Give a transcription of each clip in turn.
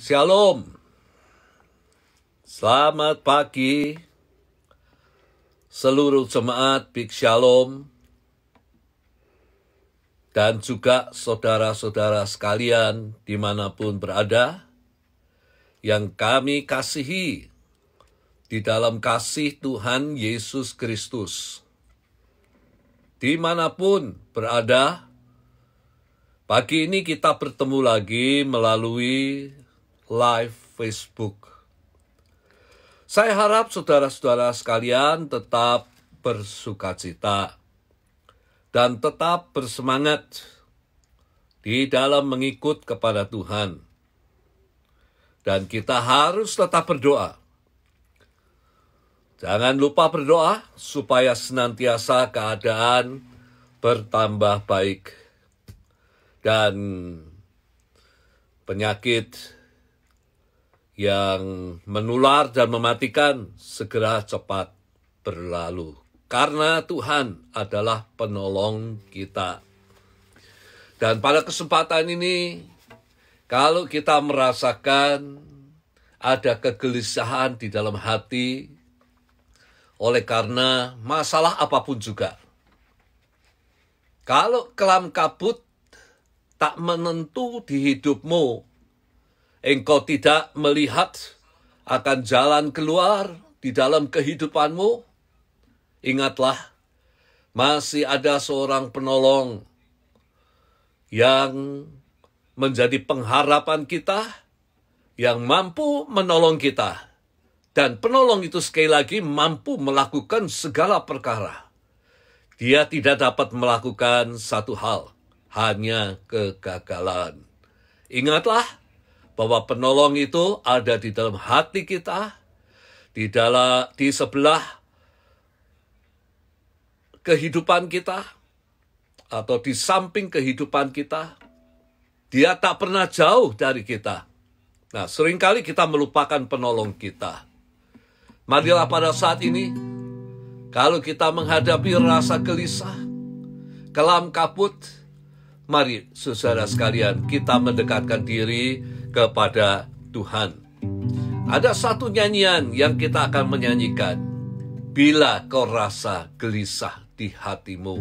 Shalom. Selamat pagi seluruh jemaat Big Shalom dan juga saudara-saudara sekalian dimanapun berada yang kami kasihi di dalam kasih Tuhan Yesus Kristus. Dimanapun berada, pagi ini kita bertemu lagi melalui live Facebook. Saya harap saudara-saudara sekalian tetap bersukacita dan tetap bersemangat di dalam mengikut kepada Tuhan. Dan kita harus tetap berdoa. Jangan lupa berdoa supaya senantiasa keadaan bertambah baik dan penyakit yang menular dan mematikan segera cepat berlalu. Karena Tuhan adalah penolong kita. Dan pada kesempatan ini, kalau kita merasakan ada kegelisahan di dalam hati, oleh karena masalah apapun juga. Kalau kelam kabut tak menentu di hidupmu, engkau tidak melihat akan jalan keluar di dalam kehidupanmu, ingatlah, masih ada seorang penolong yang menjadi pengharapan kita, yang mampu menolong kita. Dan penolong itu sekali lagi mampu melakukan segala perkara. Dia tidak dapat melakukan satu hal, hanya kegagalan. Ingatlah bahwa penolong itu ada di dalam hati kita, di sebelah kehidupan kita, atau di samping kehidupan kita. Dia tak pernah jauh dari kita. Nah, seringkali kita melupakan penolong kita. Marilah pada saat ini, kalau kita menghadapi rasa gelisah, kelam kabut, mari saudara sekalian kita mendekatkan diri kepada Tuhan. Ada satu nyanyian yang kita akan menyanyikan. Bila kau rasa gelisah di hatimu.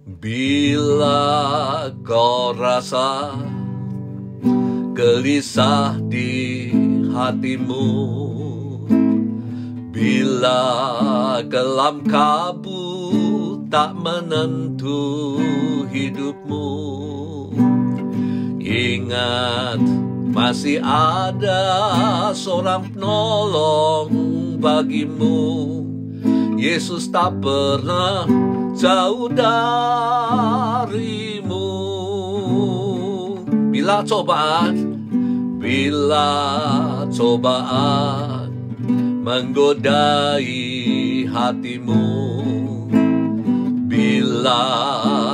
Bila kau rasa gelisah di hatimu, bila kelam kabut tak menentu hidupmu, ingat masih ada seorang penolong bagimu. Yesus tak pernah jauh darimu. Bila cobaan menggodai hatimu, bila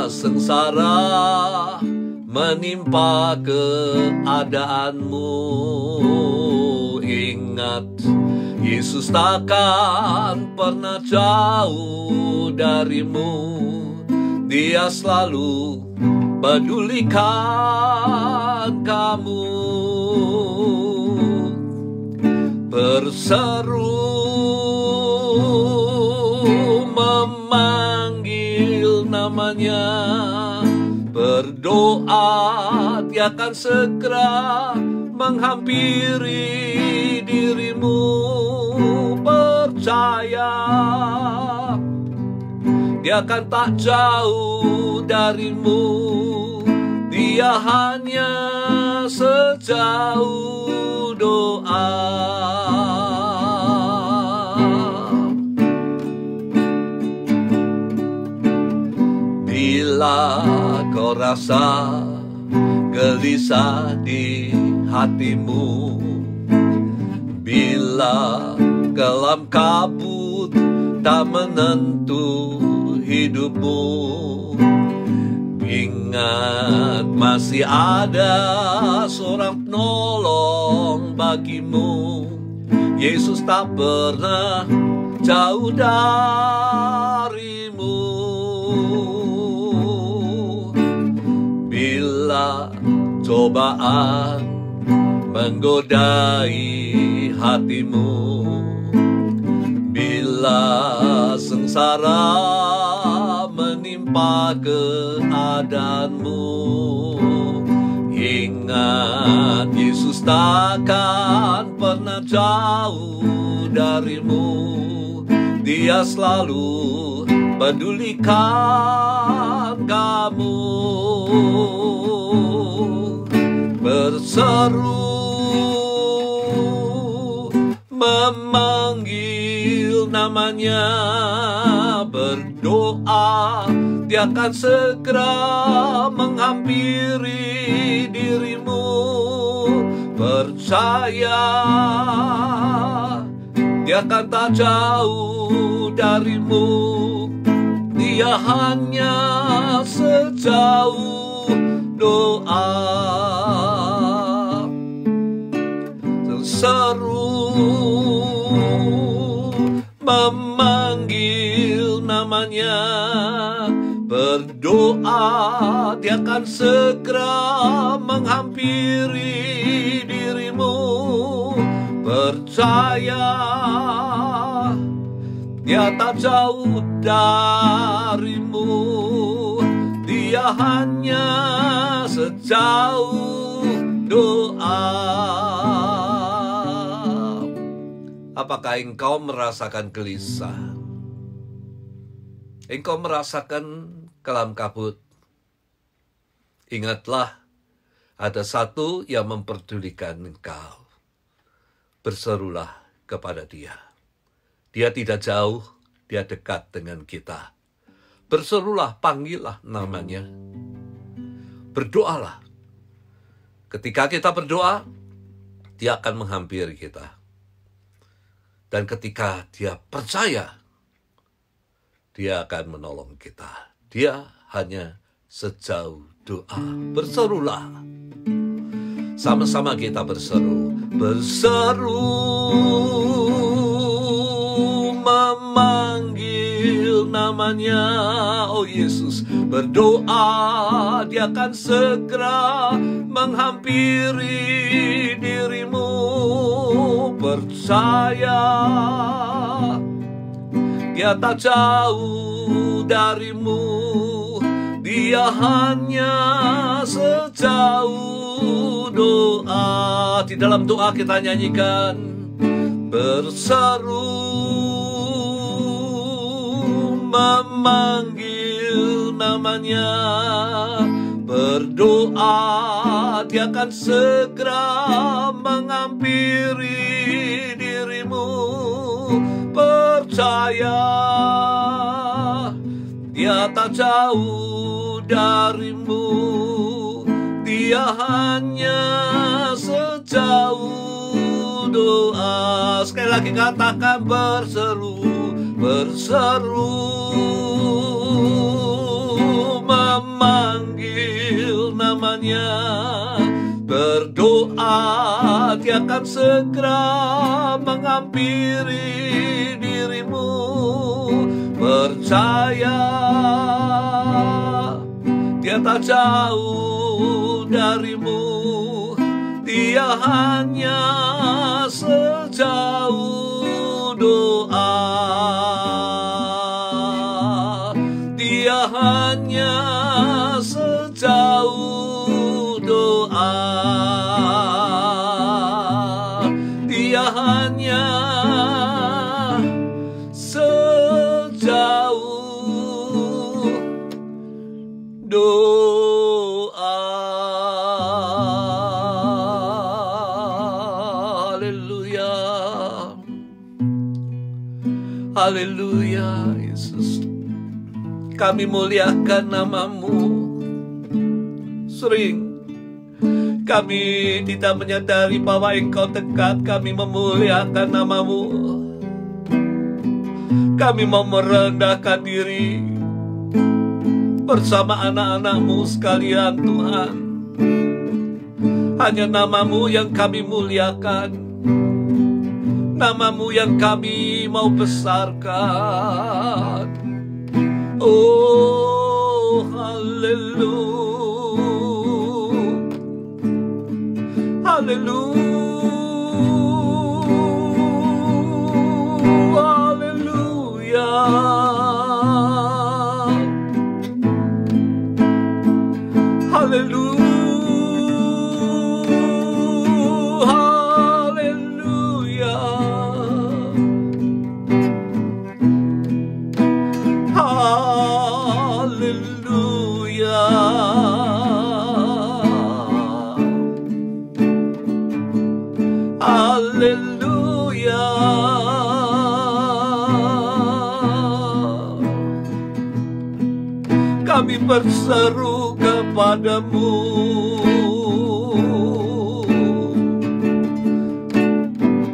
sengsara menimpa keadaanmu, ingat Yesus takkan pernah jauh darimu. Dia selalu pedulikan kamu. Berseru memanggil namanya, berdoa dia akan segera menghampiri dirimu. Percaya dia akan tak jauh darimu. Dia hanya sejauh doa. Bila kau rasa gelisah di hatimu, bila kelam kabut tak menentu hidupmu, ingat masih ada seorang penolong bagimu. Yesus tak pernah jauh darimu. Bila cobaan menggodai hatimu, bila sengsara menimpa keadaanmu. Ingat, Yesus takkan pernah jauh darimu. Dia selalu pedulikan kamu. Berseru, memanggil namanya, berdoa, Dia akan segera menghampiri dirimu. Percaya, Dia akan tak jauh darimu. Dia hanya sejauh doa. Seru, memanggil namanya, berdoa, Dia akan segera menghampiri dirimu. Percaya, Dia tak jauh darimu. Dia hanya sejauh doa. Apakah engkau merasakan gelisah? Engkau merasakan kelam kabut? Ingatlah, ada satu yang memperdulikan engkau. Berserulah kepada Dia. Dia tidak jauh, Dia dekat dengan kita. Berserulah, panggillah namanya. Berdoalah. Ketika kita berdoa, Dia akan menghampiri kita. Dan ketika Dia percaya, Dia akan menolong kita. Dia hanya sejauh doa. Berserulah. Sama-sama kita berseru. Berseru, memanggil namanya. Oh Yesus, berdoa, Dia akan segera menghampiri dirimu. Percaya, Dia tak jauh darimu. Dia hanya sejauh doa. Di dalam doa kita nyanyikan, berseru, memanggil namanya, berdoa, Dia akan segera menghampiri dirimu. Percaya, Dia tak jauh darimu. Dia hanya sejauh doa. Sekali lagi katakan, berseru, berseru, memanggil namanya, berdoa, Dia akan segera menghampiri dirimu. Percaya, Dia tak jauh darimu. Dia hanya sejauh doa. Dia hanya sejauh doa. Dia hanya sejauh doa. Haleluya. Haleluya, Yesus. Kami muliakan nama-Mu. Sering kami tidak menyadari bahwa Engkau dekat. Kami memuliakan nama-Mu. Kami mau merendahkan diri bersama anak-anak-Mu sekalian, Tuhan. Hanya nama-Mu yang kami muliakan, nama-Mu yang kami mau besarkan. Oh, haleluya. Kami berseru kepadamu,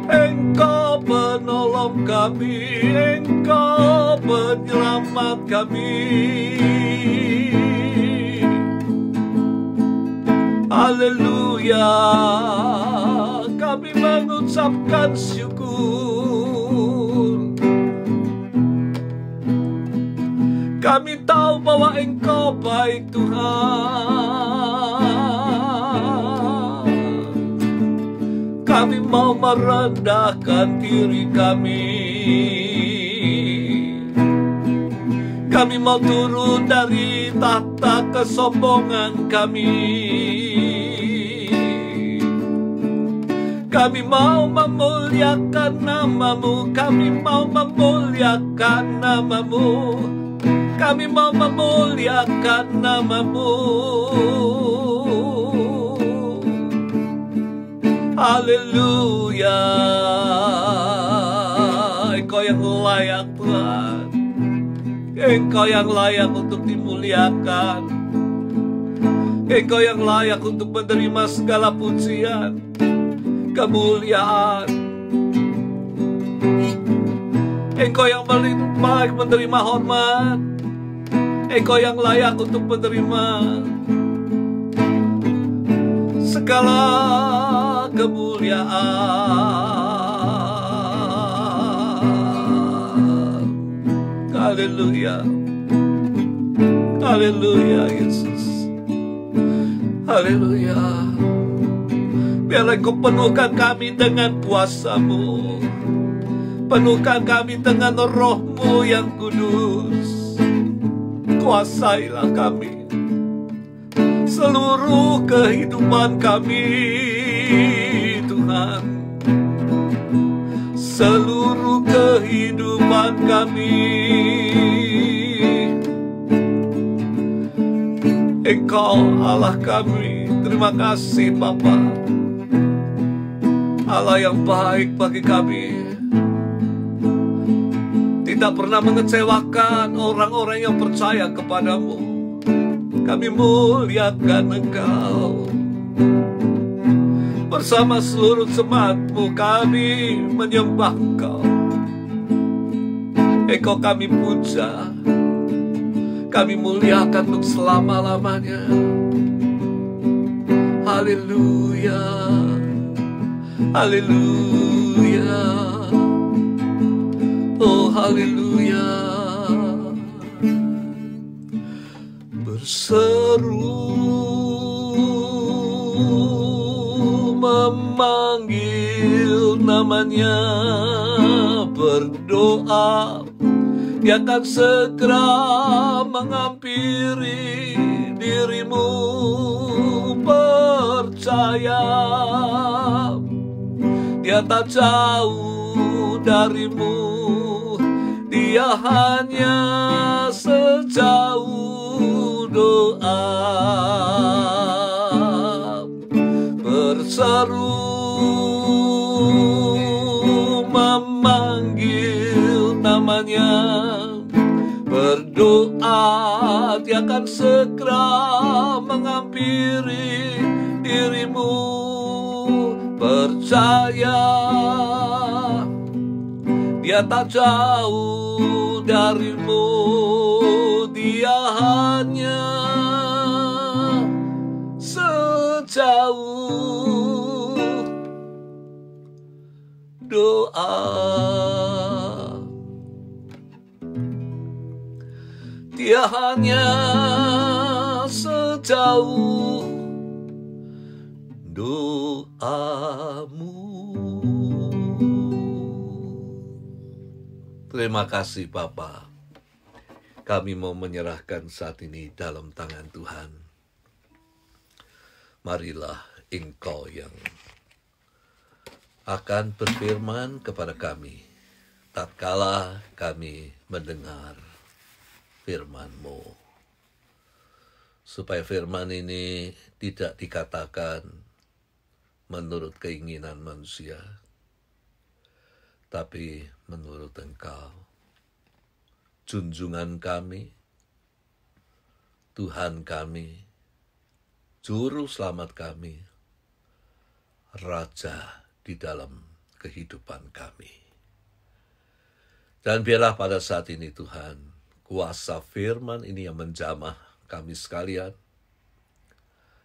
Engkau penolong kami, Engkau penyelamat kami. Haleluya, kami mengucapkan syukur. Kami tahu bahwa Engkau baik, Tuhan. Kami mau merendahkan diri kami. Kami mau turun dari tahta kesombongan kami. Kami mau memuliakan nama-Mu. Kami mau memuliakan nama-Mu. Kami mau memuliakan nama-Mu. Haleluya, Engkau yang layak, Tuhan. Engkau yang layak untuk dimuliakan. Engkau yang layak untuk menerima segala pujian, kemuliaan. Engkau yang paling menerima hormat. Engkau yang layak untuk menerima segala kemuliaan. Haleluya, haleluya Yesus, haleluya. Biarlah Engkau penuhkan kami dengan kuasa-Mu, penuhkan kami dengan Roh-Mu yang kudus. Kuasailah kami, seluruh kehidupan kami, Tuhan. Seluruh kehidupan kami, Engkau Allah kami. Terima kasih Bapa, Allah yang baik bagi kami. Tidak pernah mengecewakan orang-orang yang percaya kepadamu. Kami muliakan Engkau. Bersama seluruh jemaat-Mu kami menyembah Engkau. Engkau kami puja, kami muliakan untuk selama-lamanya. Haleluya, haleluya. Oh haleluya. Berseru memanggil namanya, berdoa, Dia akan segera menghampiri dirimu. Percaya, Dia tak jauh darimu. Dia hanya sejauh doa. Berseru memanggil namanya, berdoa, Dia akan segera menghampiri dirimu. Percaya, Dia tak jauh darimu. Dia hanya sejauh doa. Dia hanya sejauh doamu. Terima kasih Bapa. Kami mau menyerahkan saat ini dalam tangan Tuhan. Marilah Engkau yang akan berfirman kepada kami tatkala kami mendengar firman-Mu. Supaya firman ini tidak dikatakan menurut keinginan manusia, tapi menurut Engkau. Junjungan kami, Tuhan kami, Juru Selamat kami, Raja di dalam kehidupan kami. Dan biarlah pada saat ini Tuhan, kuasa firman ini yang menjamah kami sekalian,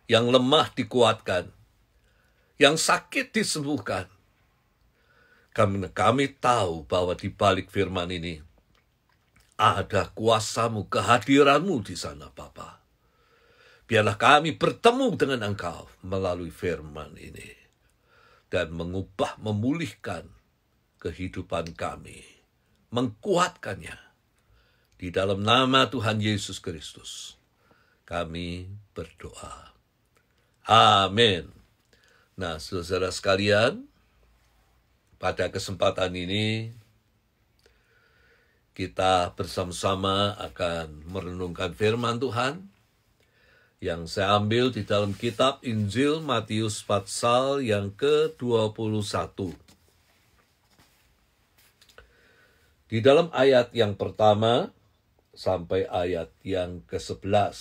yang lemah dikuatkan, yang sakit disembuhkan. Kami tahu bahwa di balik firman ini ada kuasa-Mu, kehadiran-Mu di sana Bapa. Biarlah kami bertemu dengan Engkau melalui firman ini dan mengubah, memulihkan kehidupan kami, mengkuatkannya. Di dalam nama Tuhan Yesus Kristus, kami berdoa. Amin. Nah, saudara sekalian, pada kesempatan ini kita bersama-sama akan merenungkan firman Tuhan yang saya ambil di dalam kitab Injil Matius pasal yang ke-21. Di dalam ayat yang pertama sampai ayat yang ke-11.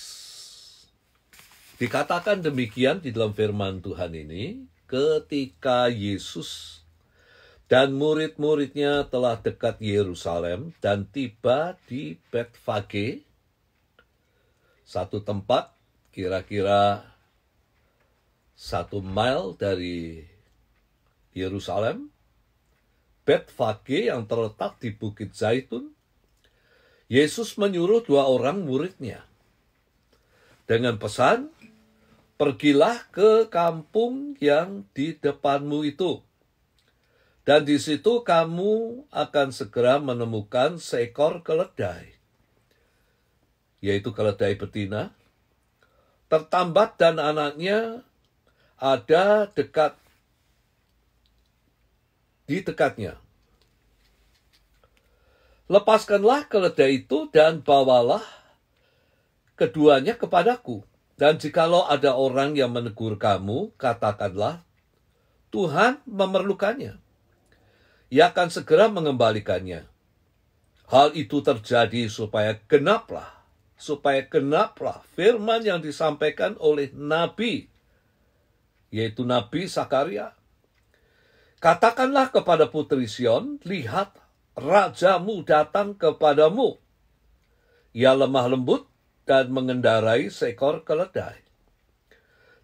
Dikatakan demikian di dalam firman Tuhan ini, ketika Yesus dan murid-muridnya telah dekat Yerusalem dan tiba di Betfage, satu tempat kira-kira 1 mile dari Yerusalem. Betfage yang terletak di Bukit Zaitun. Yesus menyuruh 2 orang muridnya dengan pesan, pergilah ke kampung yang di depanmu itu. Dan di situ kamu akan segera menemukan seekor keledai, yaitu keledai betina, tertambat dan anaknya ada di dekatnya. Lepaskanlah keledai itu dan bawalah keduanya kepadaku. Dan jikalau ada orang yang menegur kamu, katakanlah, Tuhan memerlukannya. Ia akan segera mengembalikannya. Hal itu terjadi supaya genaplah firman yang disampaikan oleh Nabi, yaitu Nabi Zakaria. Katakanlah kepada putri Sion, lihat, rajamu datang kepadamu. Ia lemah lembut dan mengendarai seekor keledai.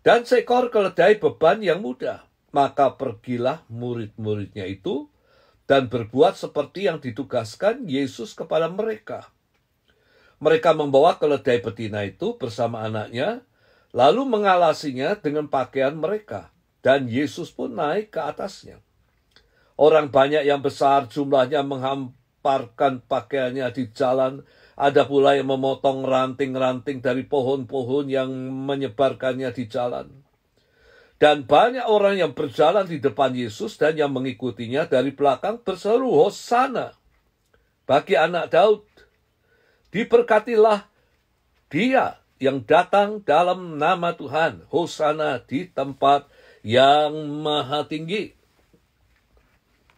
Dan seekor keledai beban yang mudah. Maka pergilah murid-muridnya itu dan berbuat seperti yang ditugaskan Yesus kepada mereka. Mereka membawa keledai betina itu bersama anaknya, lalu mengalasinya dengan pakaian mereka. Dan Yesus pun naik ke atasnya. Orang banyak yang besar jumlahnya menghamparkan pakaiannya di jalan. Ada pula yang memotong ranting-ranting dari pohon-pohon yang menyebarkannya di jalan. Dan banyak orang yang berjalan di depan Yesus dan yang mengikutinya dari belakang berseru, Hosana bagi anak Daud. Diberkatilah dia yang datang dalam nama Tuhan. Hosana di tempat yang maha tinggi.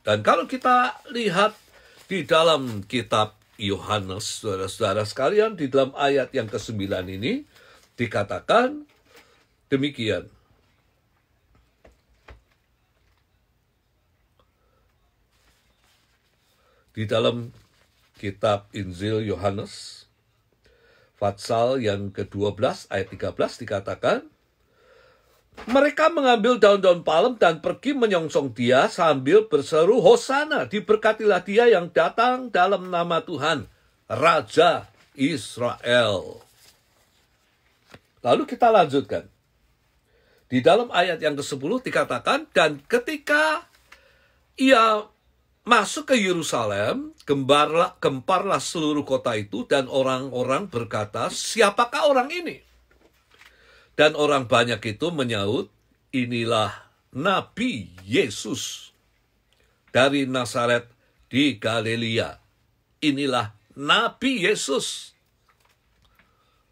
Dan kalau kita lihat di dalam kitab Yohanes, saudara-saudara sekalian, di dalam ayat yang ke-9 ini dikatakan demikian. Di dalam kitab Injil Yohanes, pasal yang ke-12 ayat 13 dikatakan, mereka mengambil daun-daun palem dan pergi menyongsong dia sambil berseru, Hosana, diberkatilah dia yang datang dalam nama Tuhan, Raja Israel. Lalu kita lanjutkan. Di dalam ayat yang ke-10 dikatakan, dan ketika ia masuk ke Yerusalem, gemparlah seluruh kota itu, dan orang-orang berkata, siapakah orang ini? Dan orang banyak itu menyaut, inilah Nabi Yesus dari Nazaret di Galilea. Inilah Nabi Yesus.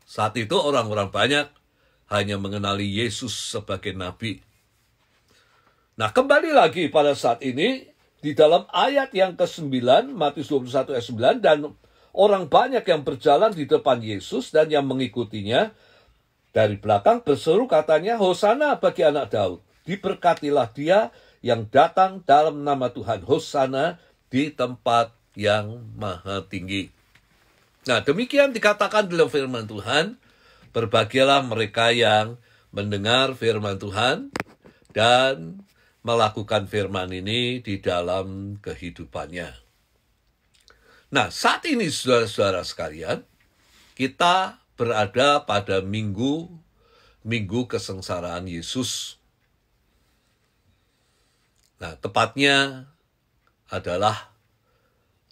Saat itu orang-orang banyak hanya mengenali Yesus sebagai Nabi. Nah, kembali lagi pada saat ini, di dalam ayat yang ke-9, Matius 21 ayat 9, dan orang banyak yang berjalan di depan Yesus dan yang mengikutinya, dari belakang berseru katanya, Hosana bagi anak Daud. Diberkatilah dia yang datang dalam nama Tuhan. Hosana di tempat yang maha tinggi. Nah, demikian dikatakan dalam firman Tuhan, berbahagialah mereka yang mendengar firman Tuhan dan melakukan firman ini di dalam kehidupannya. Nah, saat ini saudara-saudara sekalian, kita berada pada minggu kesengsaraan Yesus. Nah, tepatnya adalah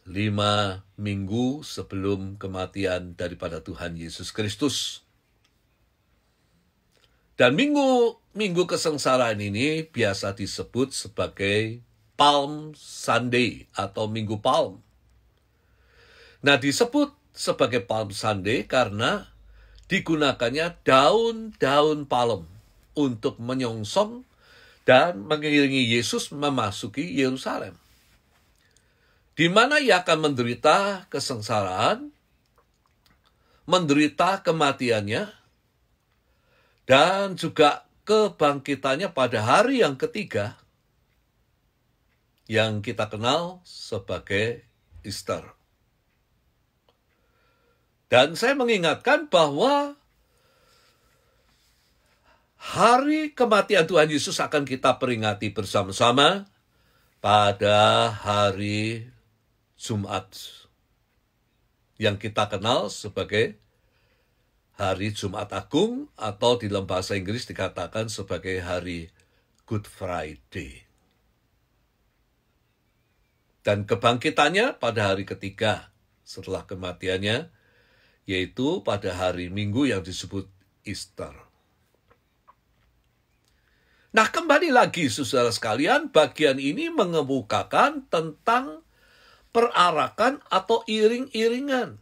5 minggu sebelum kematian daripada Tuhan Yesus Kristus. Dan minggu kesengsaraan ini biasa disebut sebagai Palm Sunday atau Minggu Palm. Nah, disebut sebagai Palm Sunday karena digunakannya daun-daun palem untuk menyongsong dan mengiringi Yesus memasuki Yerusalem, di mana ia akan menderita kesengsaraan, menderita kematiannya, dan juga kebangkitannya pada hari yang ketiga, yang kita kenal sebagai Easter. Dan saya mengingatkan bahwa hari kematian Tuhan Yesus akan kita peringati bersama-sama pada hari Jumat, yang kita kenal sebagai hari Jumat Agung, atau di dalam bahasa Inggris dikatakan sebagai hari Good Friday. Dan kebangkitannya pada hari ketiga setelah kematiannya, yaitu pada hari Minggu yang disebut Easter. Nah, kembali lagi saudara sekalian, bagian ini mengemukakan tentang perarakan atau iring-iringan,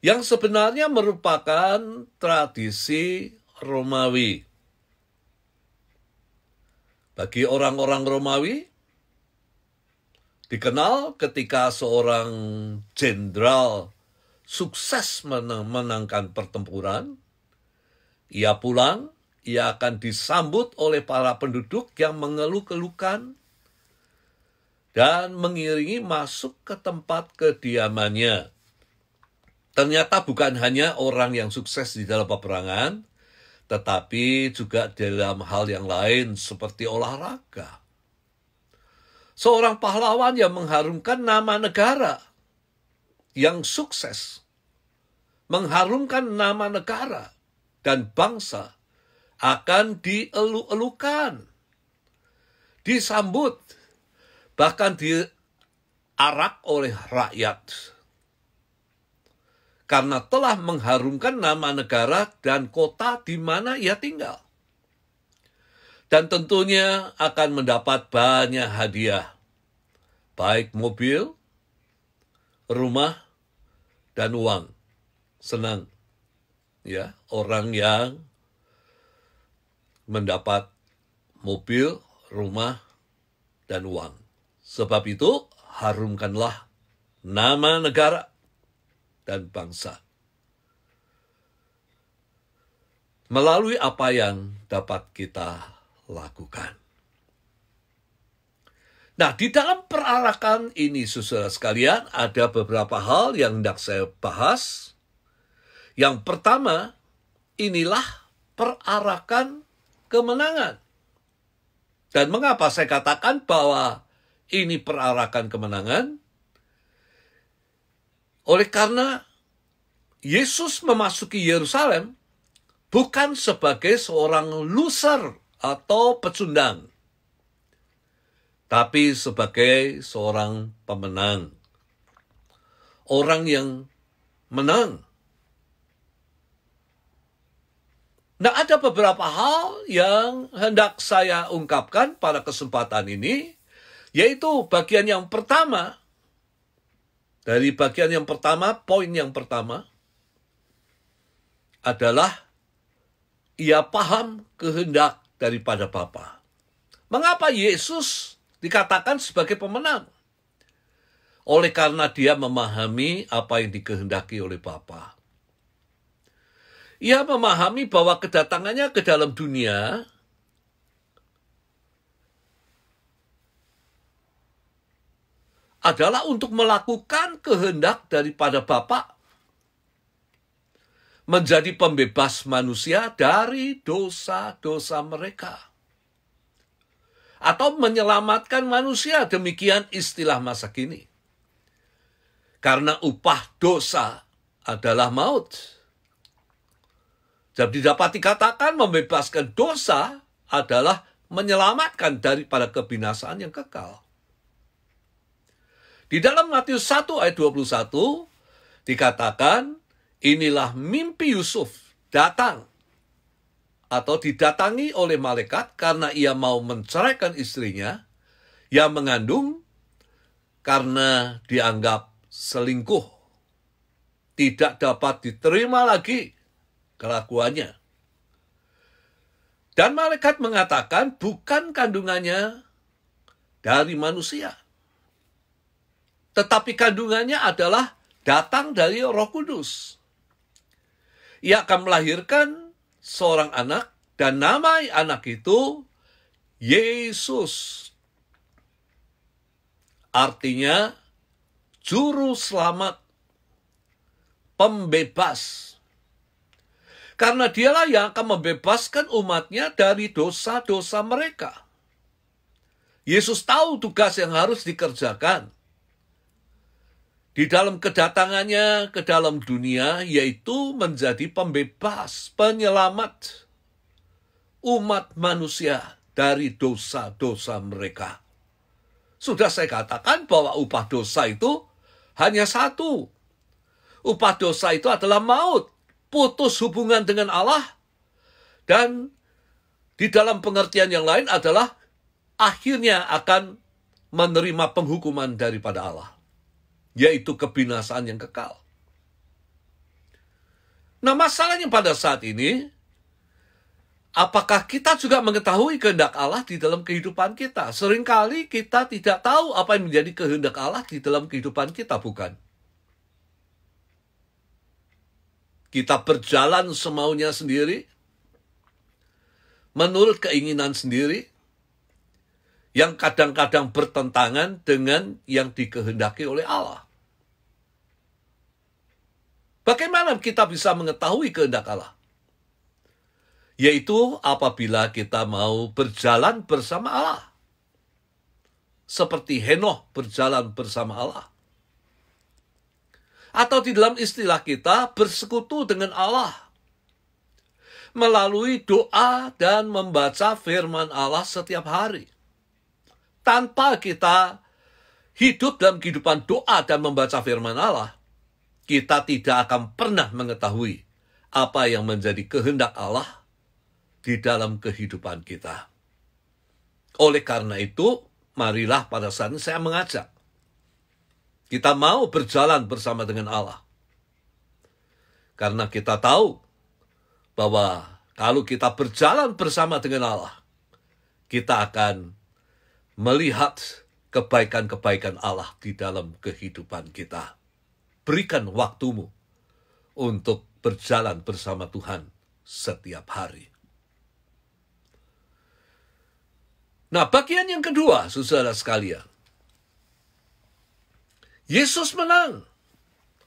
yang sebenarnya merupakan tradisi Romawi. Bagi orang-orang Romawi, dikenal ketika seorang jenderal sukses menangkan pertempuran, ia pulang, ia akan disambut oleh para penduduk yang mengeluh-keluhkan dan mengiringi masuk ke tempat kediamannya. Ternyata bukan hanya orang yang sukses di dalam peperangan, tetapi juga dalam hal yang lain seperti olahraga. Seorang pahlawan yang mengharumkan nama negara, yang sukses, mengharumkan nama negara dan bangsa, akan dielu-elukan, disambut, bahkan diarak oleh rakyat, karena telah mengharumkan nama negara dan kota di mana ia tinggal. Dan tentunya akan mendapat banyak hadiah, baik mobil, rumah, dan uang. Senang, ya, orang yang mendapat mobil, rumah, dan uang. Sebab itu, harumkanlah nama negara dan bangsa melalui apa yang dapat kita lakukan. Nah, di dalam perarakan ini, saudara sekalian, ada beberapa hal yang hendak saya bahas. Yang pertama, inilah perarakan kemenangan. Dan mengapa saya katakan bahwa ini perarakan kemenangan? Oleh karena Yesus memasuki Yerusalem bukan sebagai seorang loser atau pecundang, tapi sebagai seorang pemenang. Orang yang menang. Nah, ada beberapa hal yang hendak saya ungkapkan pada kesempatan ini, yaitu bagian yang pertama. Dari bagian yang pertama, poin yang pertama adalah ia paham kehendak daripada Bapa. Mengapa Yesus dikatakan sebagai pemenang? Oleh karena dia memahami apa yang dikehendaki oleh Bapa. Ia memahami bahwa kedatangannya ke dalam dunia adalah untuk melakukan kehendak daripada Bapa, menjadi pembebas manusia dari dosa-dosa mereka, atau menyelamatkan manusia, demikian istilah masa kini. Karena upah dosa adalah maut. Jadi dapat dikatakan membebaskan dosa adalah menyelamatkan daripada kebinasaan yang kekal. Di dalam Matius 1 ayat 21 dikatakan, inilah mimpi Yusuf datang atau didatangi oleh malaikat karena ia mau menceraikan istrinya yang mengandung karena dianggap selingkuh. Tidak dapat diterima lagi kelakuannya. Dan malaikat mengatakan bukan kandungannya dari manusia, tetapi kandungannya adalah datang dari Roh Kudus. Ia akan melahirkan seorang anak dan nama anak itu Yesus. Artinya juru selamat, pembebas. Karena dialah yang akan membebaskan umatnya dari dosa-dosa mereka. Yesus tahu tugas yang harus dikerjakan di dalam kedatangannya ke dalam dunia, yaitu menjadi pembebas, penyelamat umat manusia dari dosa-dosa mereka. Sudah saya katakan bahwa upah dosa itu hanya satu. Upah dosa itu adalah maut, putus hubungan dengan Allah, dan di dalam pengertian yang lain adalah akhirnya akan menerima penghukuman daripada Allah, yaitu kebinasaan yang kekal. Nah, masalahnya pada saat ini, apakah kita juga mengetahui kehendak Allah di dalam kehidupan kita? Seringkali kita tidak tahu apa yang menjadi kehendak Allah di dalam kehidupan kita, bukan? Kita berjalan semaunya sendiri, menurut keinginan sendiri, yang kadang-kadang bertentangan dengan yang dikehendaki oleh Allah. Bagaimana kita bisa mengetahui kehendak Allah? Yaitu apabila kita mau berjalan bersama Allah. Seperti Henokh berjalan bersama Allah. Atau di dalam istilah kita, bersekutu dengan Allah. Melalui doa dan membaca firman Allah setiap hari. Tanpa kita hidup dalam kehidupan doa dan membaca firman Allah, kita tidak akan pernah mengetahui apa yang menjadi kehendak Allah di dalam kehidupan kita. Oleh karena itu, marilah pada saat ini saya mengajak, kita mau berjalan bersama dengan Allah. Karena kita tahu bahwa kalau kita berjalan bersama dengan Allah, kita akan melihat kebaikan-kebaikan Allah di dalam kehidupan kita. Berikan waktumu untuk berjalan bersama Tuhan setiap hari. Nah, bagian yang kedua, saudara sekalian. Yesus menang.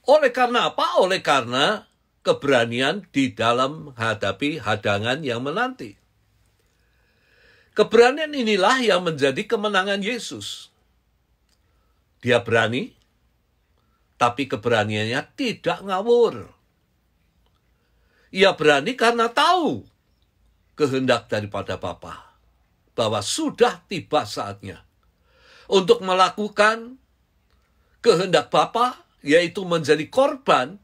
Oleh karena apa? Oleh karena keberanian di dalam menghadapi hadangan yang menanti. Keberanian inilah yang menjadi kemenangan Yesus. Dia berani, tapi keberaniannya tidak ngawur. Ia berani karena tahu kehendak daripada Bapa, bahwa sudah tiba saatnya untuk melakukan kehendak Bapa, yaitu menjadi korban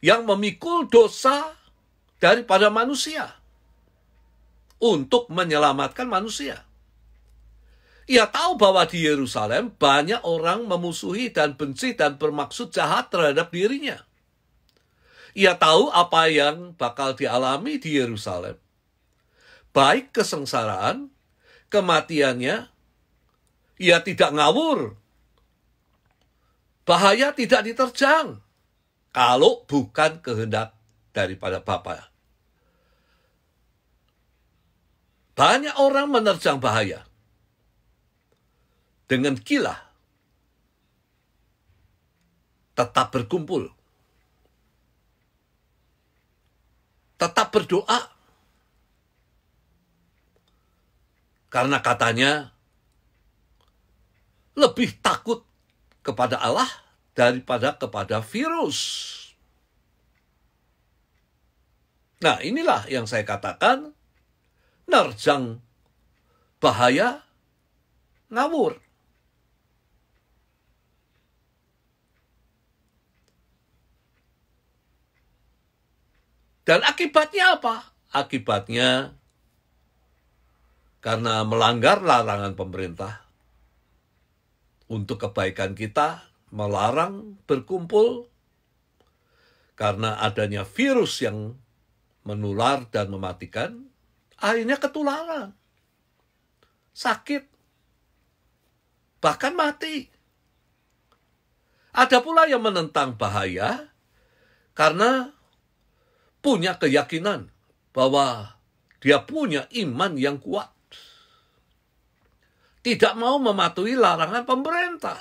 yang memikul dosa daripada manusia untuk menyelamatkan manusia. Ia tahu bahwa di Yerusalem banyak orang memusuhi dan benci dan bermaksud jahat terhadap dirinya. Ia tahu apa yang bakal dialami di Yerusalem, baik kesengsaraan, kematiannya. Ia tidak ngawur, bahaya tidak diterjang kalau bukan kehendak daripada Bapa. Banyak orang menerjang bahaya dengan gila, tetap berkumpul, tetap berdoa, karena katanya lebih takut kepada Allah daripada kepada virus. Nah, inilah yang saya katakan, nerjang bahaya, ngawur. Dan akibatnya apa? Akibatnya karena melanggar larangan pemerintah untuk kebaikan kita, melarang berkumpul, karena adanya virus yang menular dan mematikan, akhirnya ketularan, sakit, bahkan mati. Ada pula yang menentang bahaya karena punya keyakinan bahwa dia punya iman yang kuat, tidak mau mematuhi larangan pemerintah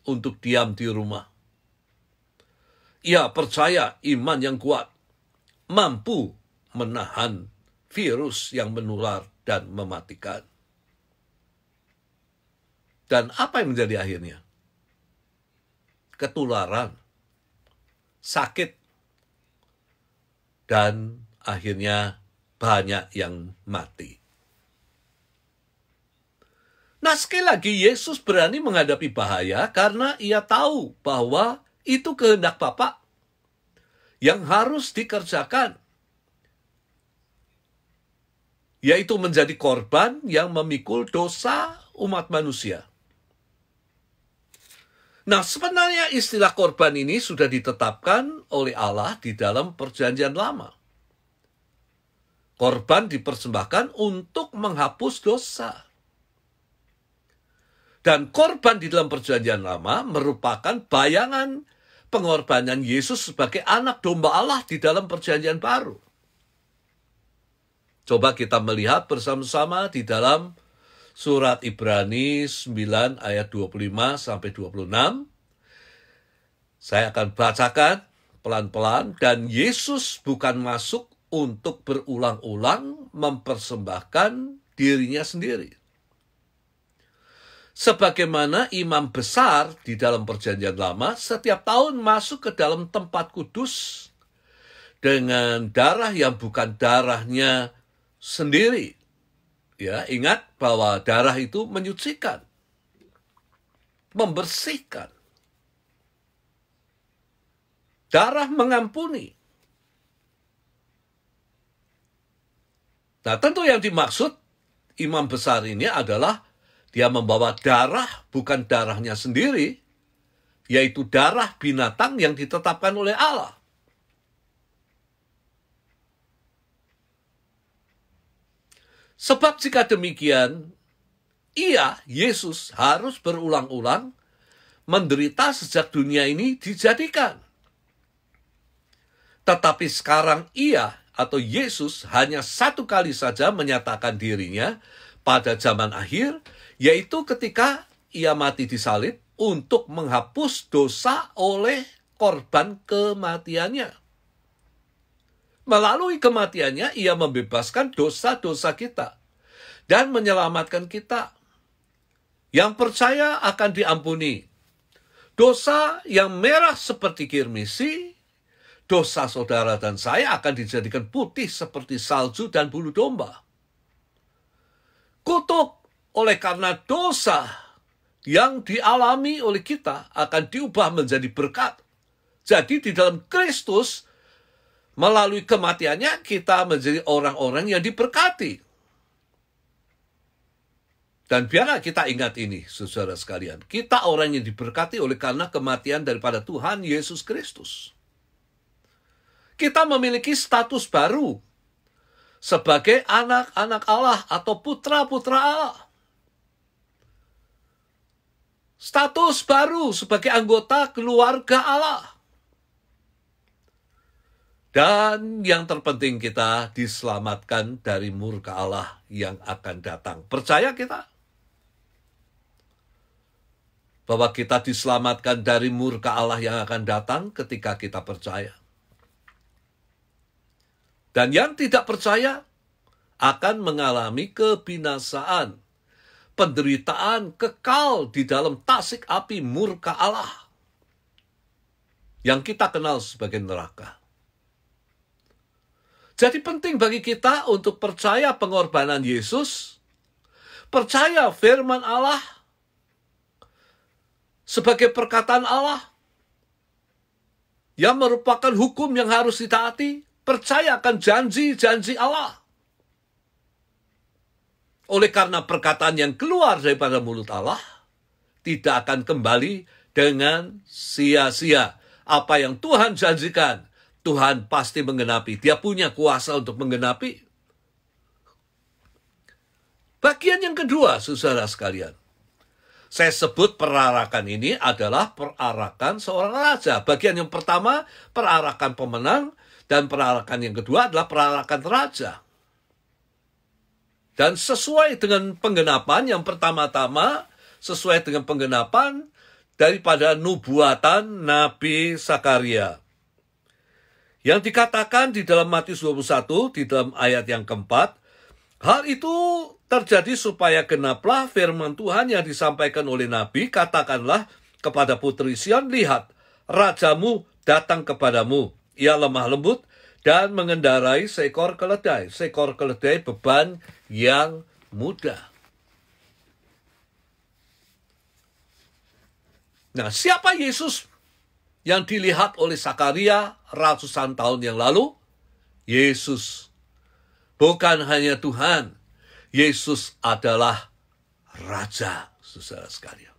untuk diam di rumah. Ia percaya iman yang kuat mampu menahan virus yang menular dan mematikan. Dan apa yang menjadi akhirnya? Ketularan, sakit, dan akhirnya banyak yang mati. Nah, sekali lagi Yesus berani menghadapi bahaya karena ia tahu bahwa itu kehendak Bapa yang harus dikerjakan, yaitu menjadi korban yang memikul dosa umat manusia. Nah, sebenarnya istilah korban ini sudah ditetapkan oleh Allah di dalam Perjanjian Lama. Korban dipersembahkan untuk menghapus dosa. Dan korban di dalam Perjanjian Lama merupakan bayangan pengorbanan Yesus sebagai anak domba Allah di dalam Perjanjian Baru. Coba kita melihat bersama-sama di dalam surat Ibrani 9 ayat 25-26. Saya akan bacakan pelan-pelan. Dan Yesus bukan masuk untuk berulang-ulang mempersembahkan dirinya sendiri. Sebagaimana imam besar di dalam Perjanjian Lama setiap tahun masuk ke dalam tempat kudus dengan darah yang bukan darahnya sendiri. Ya, ingat bahwa darah itu menyucikan, membersihkan. Darah mengampuni. Nah, tentu yang dimaksud imam besar ini adalah dia membawa darah bukan darahnya sendiri, yaitu darah binatang yang ditetapkan oleh Allah. Sebab jika demikian, Yesus harus berulang-ulang menderita sejak dunia ini dijadikan. Tetapi sekarang Yesus hanya satu kali saja menyatakan dirinya pada zaman akhir, yaitu ketika ia mati di salib untuk menghapus dosa oleh korban kematiannya. Melalui kematiannya, ia membebaskan dosa-dosa kita dan menyelamatkan kita. Yang percaya akan diampuni. Dosa yang merah seperti kirmisi dosa saudara dan saya akan dijadikan putih seperti salju dan bulu domba. Kutuk oleh karena dosa yang dialami oleh kita akan diubah menjadi berkat. Jadi di dalam Kristus, melalui kematiannya kita menjadi orang-orang yang diberkati. Dan biarlah kita ingat ini, saudara sekalian. Kita orang yang diberkati oleh karena kematian daripada Tuhan Yesus Kristus. Kita memiliki status baru sebagai anak-anak Allah atau putra-putra Allah. Status baru sebagai anggota keluarga Allah. Dan yang terpenting kita diselamatkan dari murka Allah yang akan datang. Percaya kita? Bahwa kita diselamatkan dari murka Allah yang akan datang ketika kita percaya. Dan yang tidak percaya akan mengalami kebinasaan, penderitaan kekal di dalam tasik api murka Allah yang kita kenal sebagai neraka. Jadi penting bagi kita untuk percaya pengorbanan Yesus, percaya firman Allah sebagai perkataan Allah yang merupakan hukum yang harus ditaati, percaya akan janji-janji Allah. Oleh karena perkataan yang keluar daripada mulut Allah tidak akan kembali dengan sia-sia. Apa yang Tuhan janjikan, Tuhan pasti menggenapi. Dia punya kuasa untuk menggenapi. Bagian yang kedua, saudara sekalian. Saya sebut perarakan ini adalah perarakan seorang raja. Bagian yang pertama, perarakan pemenang. Dan perarakan yang kedua adalah perarakan raja. Dan sesuai dengan penggenapan, yang pertama-tama, sesuai dengan penggenapan daripada nubuatan Nabi Zakaria. Yang dikatakan di dalam Matius 21, di dalam ayat yang keempat, hal itu terjadi supaya genaplah firman Tuhan yang disampaikan oleh Nabi, katakanlah kepada putri Sion, lihat, rajamu datang kepadamu. Ia lemah lembut dan mengendarai seekor keledai. Seekor keledai beban yang mudah. Nah, siapa Yesus yang dilihat oleh Zakaria ratusan tahun yang lalu? Yesus. Bukan hanya Tuhan. Yesus adalah Raja, saudara sekalian.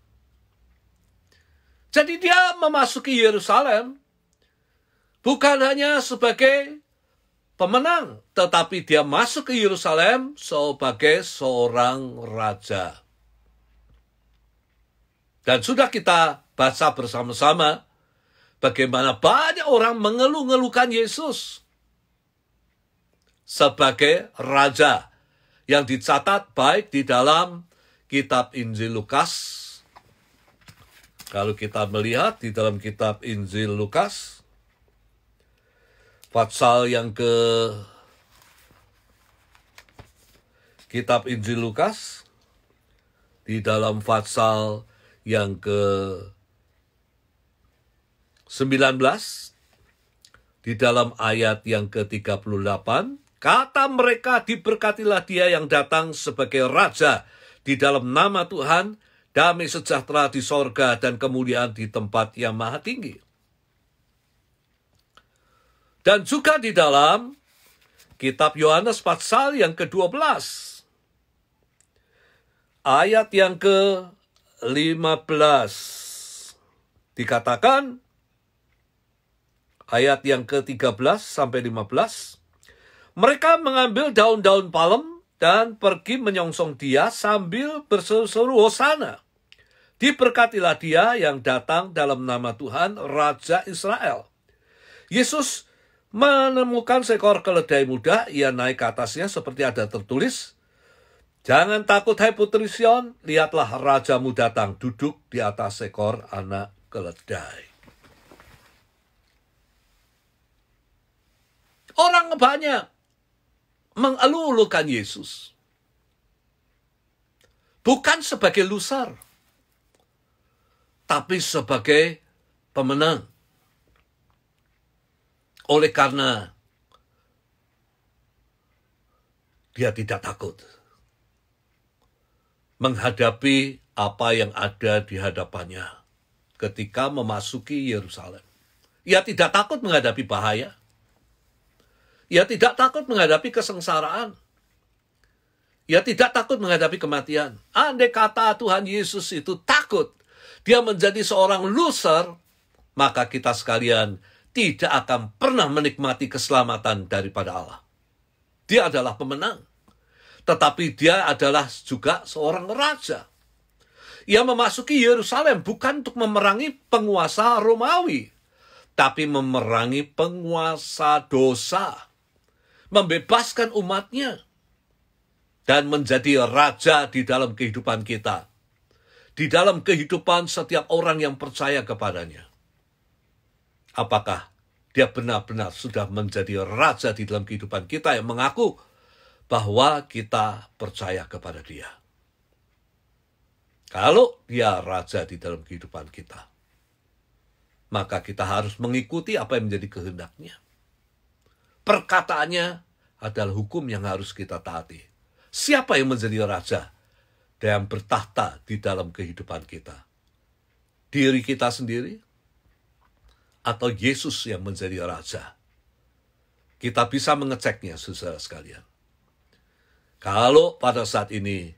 Jadi dia memasuki Yerusalem bukan hanya sebagai pemenang, tetapi dia masuk ke Yerusalem sebagai seorang raja. Dan sudah kita baca bersama-sama bagaimana banyak orang mengeluh-ngeluhkan Yesus sebagai raja yang dicatat baik di dalam kitab Injil Lukas. Kalau kita melihat di dalam kitab Injil Lukas, pasal yang kitab Injil Lukas, di dalam pasal yang ke-19, di dalam ayat yang ke-38, kata mereka, diberkatilah dia yang datang sebagai raja di dalam nama Tuhan, damai sejahtera di sorga dan kemuliaan di tempat yang maha tinggi. Dan juga di dalam kitab Yohanes pasal yang ke-12, ayat yang ke-15, dikatakan, ayat yang ke-13 sampai 15, mereka mengambil daun-daun palem dan pergi menyongsong dia sambil berseru-seru Hosana. Diberkatilah dia yang datang dalam nama Tuhan, Raja Israel. Yesus menemukan seekor keledai muda, ia naik ke atasnya seperti ada tertulis, jangan takut hai putri Sion, lihatlah rajamu datang duduk di atas seekor anak keledai. Orang banyak mengeluh-elukan Yesus. Bukan sebagai lusar, tapi sebagai pemenang. Oleh karena dia tidak takut menghadapi apa yang ada di hadapannya ketika memasuki Yerusalem. Ia tidak takut menghadapi bahaya. Ia tidak takut menghadapi kesengsaraan. Ia tidak takut menghadapi kematian. Andai kata Tuhan Yesus itu takut, dia menjadi seorang loser, maka kita sekalian tidak akan pernah menikmati keselamatan daripada Allah. Dia adalah pemenang. Tetapi dia adalah juga seorang raja. Ia memasuki Yerusalem bukan untuk memerangi penguasa Romawi, tapi memerangi penguasa dosa, membebaskan umatnya, dan menjadi raja di dalam kehidupan kita, di dalam kehidupan setiap orang yang percaya kepadanya. Apakah dia benar-benar sudah menjadi raja di dalam kehidupan kita yang mengaku bahwa kita percaya kepada dia? Kalau dia raja di dalam kehidupan kita, maka kita harus mengikuti apa yang menjadi kehendaknya. Perkataannya adalah hukum yang harus kita taati. Siapa yang menjadi raja dan bertahta di dalam kehidupan kita? Diri kita sendiri? Atau Yesus yang menjadi raja? Kita bisa mengeceknya, saudara sekalian. Kalau pada saat ini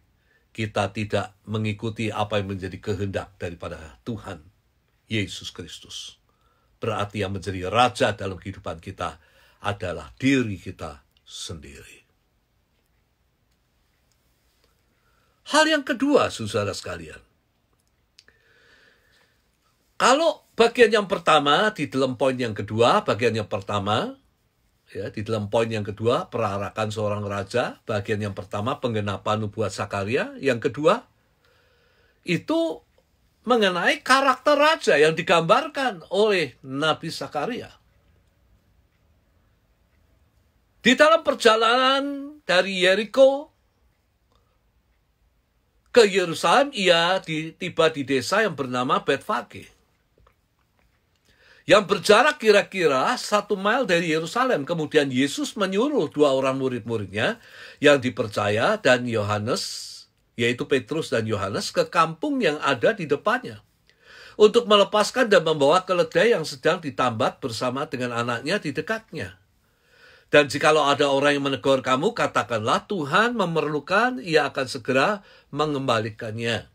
kita tidak mengikuti apa yang menjadi kehendak daripada Tuhan Yesus Kristus, berarti yang menjadi raja dalam kehidupan kita adalah diri kita sendiri. Hal yang kedua, saudara sekalian, kalau bagian yang pertama di dalam poin yang kedua, bagian yang pertama, ya, di dalam poin yang kedua, perarakan seorang raja, bagian yang pertama penggenapan nubuat Zakaria, yang kedua itu mengenai karakter raja yang digambarkan oleh Nabi Zakaria. Di dalam perjalanan dari Yeriko ke Yerusalem, ia tiba di desa yang bernama Betfage, yang berjarak kira-kira 1 mil dari Yerusalem. Kemudian Yesus menyuruh 2 orang murid-muridnya yang dipercaya dan Yohanes, yaitu Petrus dan Yohanes, ke kampung yang ada di depannya untuk melepaskan dan membawa keledai yang sedang ditambat bersama dengan anaknya di dekatnya. Dan jikalau ada orang yang menegur kamu, katakanlah Tuhan memerlukan, ia akan segera mengembalikannya.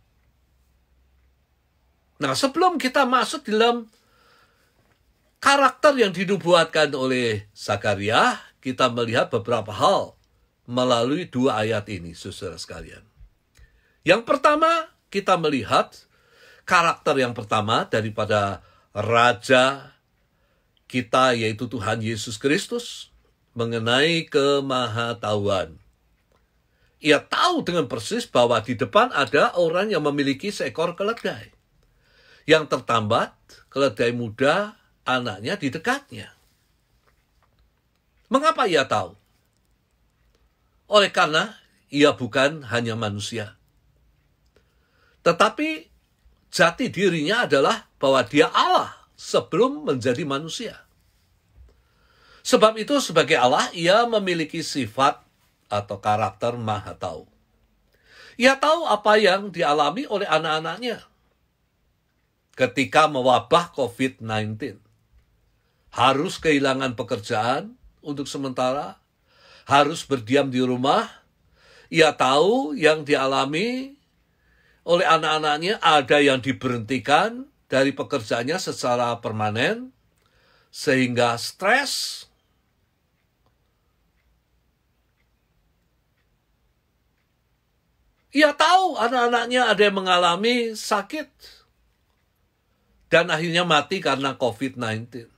Nah, sebelum kita masuk dalam karakter yang dinubuatkan oleh Zakaria, kita melihat beberapa hal melalui 2 ayat ini, saudara sekalian. Yang pertama, kita melihat karakter yang pertama daripada Raja kita, yaitu Tuhan Yesus Kristus, mengenai kemahatauan. Ia tahu dengan persis bahwa di depan ada orang yang memiliki seekor keledai yang tertambat, keledai muda, anaknya di dekatnya. Mengapa ia tahu? Oleh karena ia bukan hanya manusia, tetapi jati dirinya adalah bahwa dia Allah sebelum menjadi manusia. Sebab itu sebagai Allah, ia memiliki sifat atau karakter maha tahu. Ia tahu apa yang dialami oleh anak-anaknya ketika mewabah COVID-19. Harus kehilangan pekerjaan untuk sementara, harus berdiam di rumah. Ia tahu yang dialami oleh anak-anaknya, ada yang diberhentikan dari pekerjaannya secara permanen, sehingga stres. Ia tahu anak-anaknya ada yang mengalami sakit dan akhirnya mati karena COVID-19.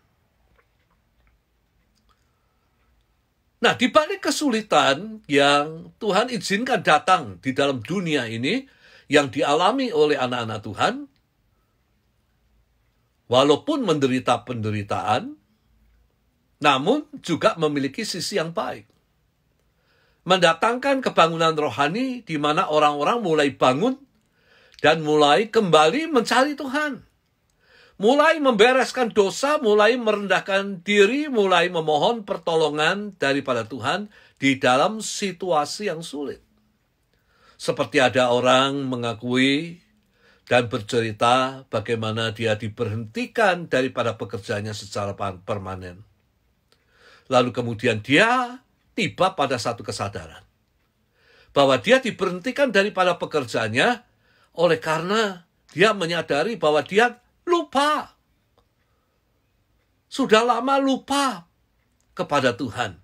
Nah, di balik kesulitan yang Tuhan izinkan datang di dalam dunia ini, yang dialami oleh anak-anak Tuhan, walaupun menderita penderitaan, namun juga memiliki sisi yang baik. Mendatangkan kebangunan rohani di mana orang-orang mulai bangun dan mulai kembali mencari Tuhan. mulai membereskan dosa, mulai merendahkan diri, mulai memohon pertolongan daripada Tuhan di dalam situasi yang sulit. Seperti ada orang mengakui dan bercerita bagaimana dia diberhentikan daripada pekerjaannya secara permanen. Lalu kemudian dia tiba pada satu kesadaran bahwa dia diberhentikan daripada pekerjaannya oleh karena dia menyadari bahwa dia lupa. Sudah lama lupa kepada Tuhan.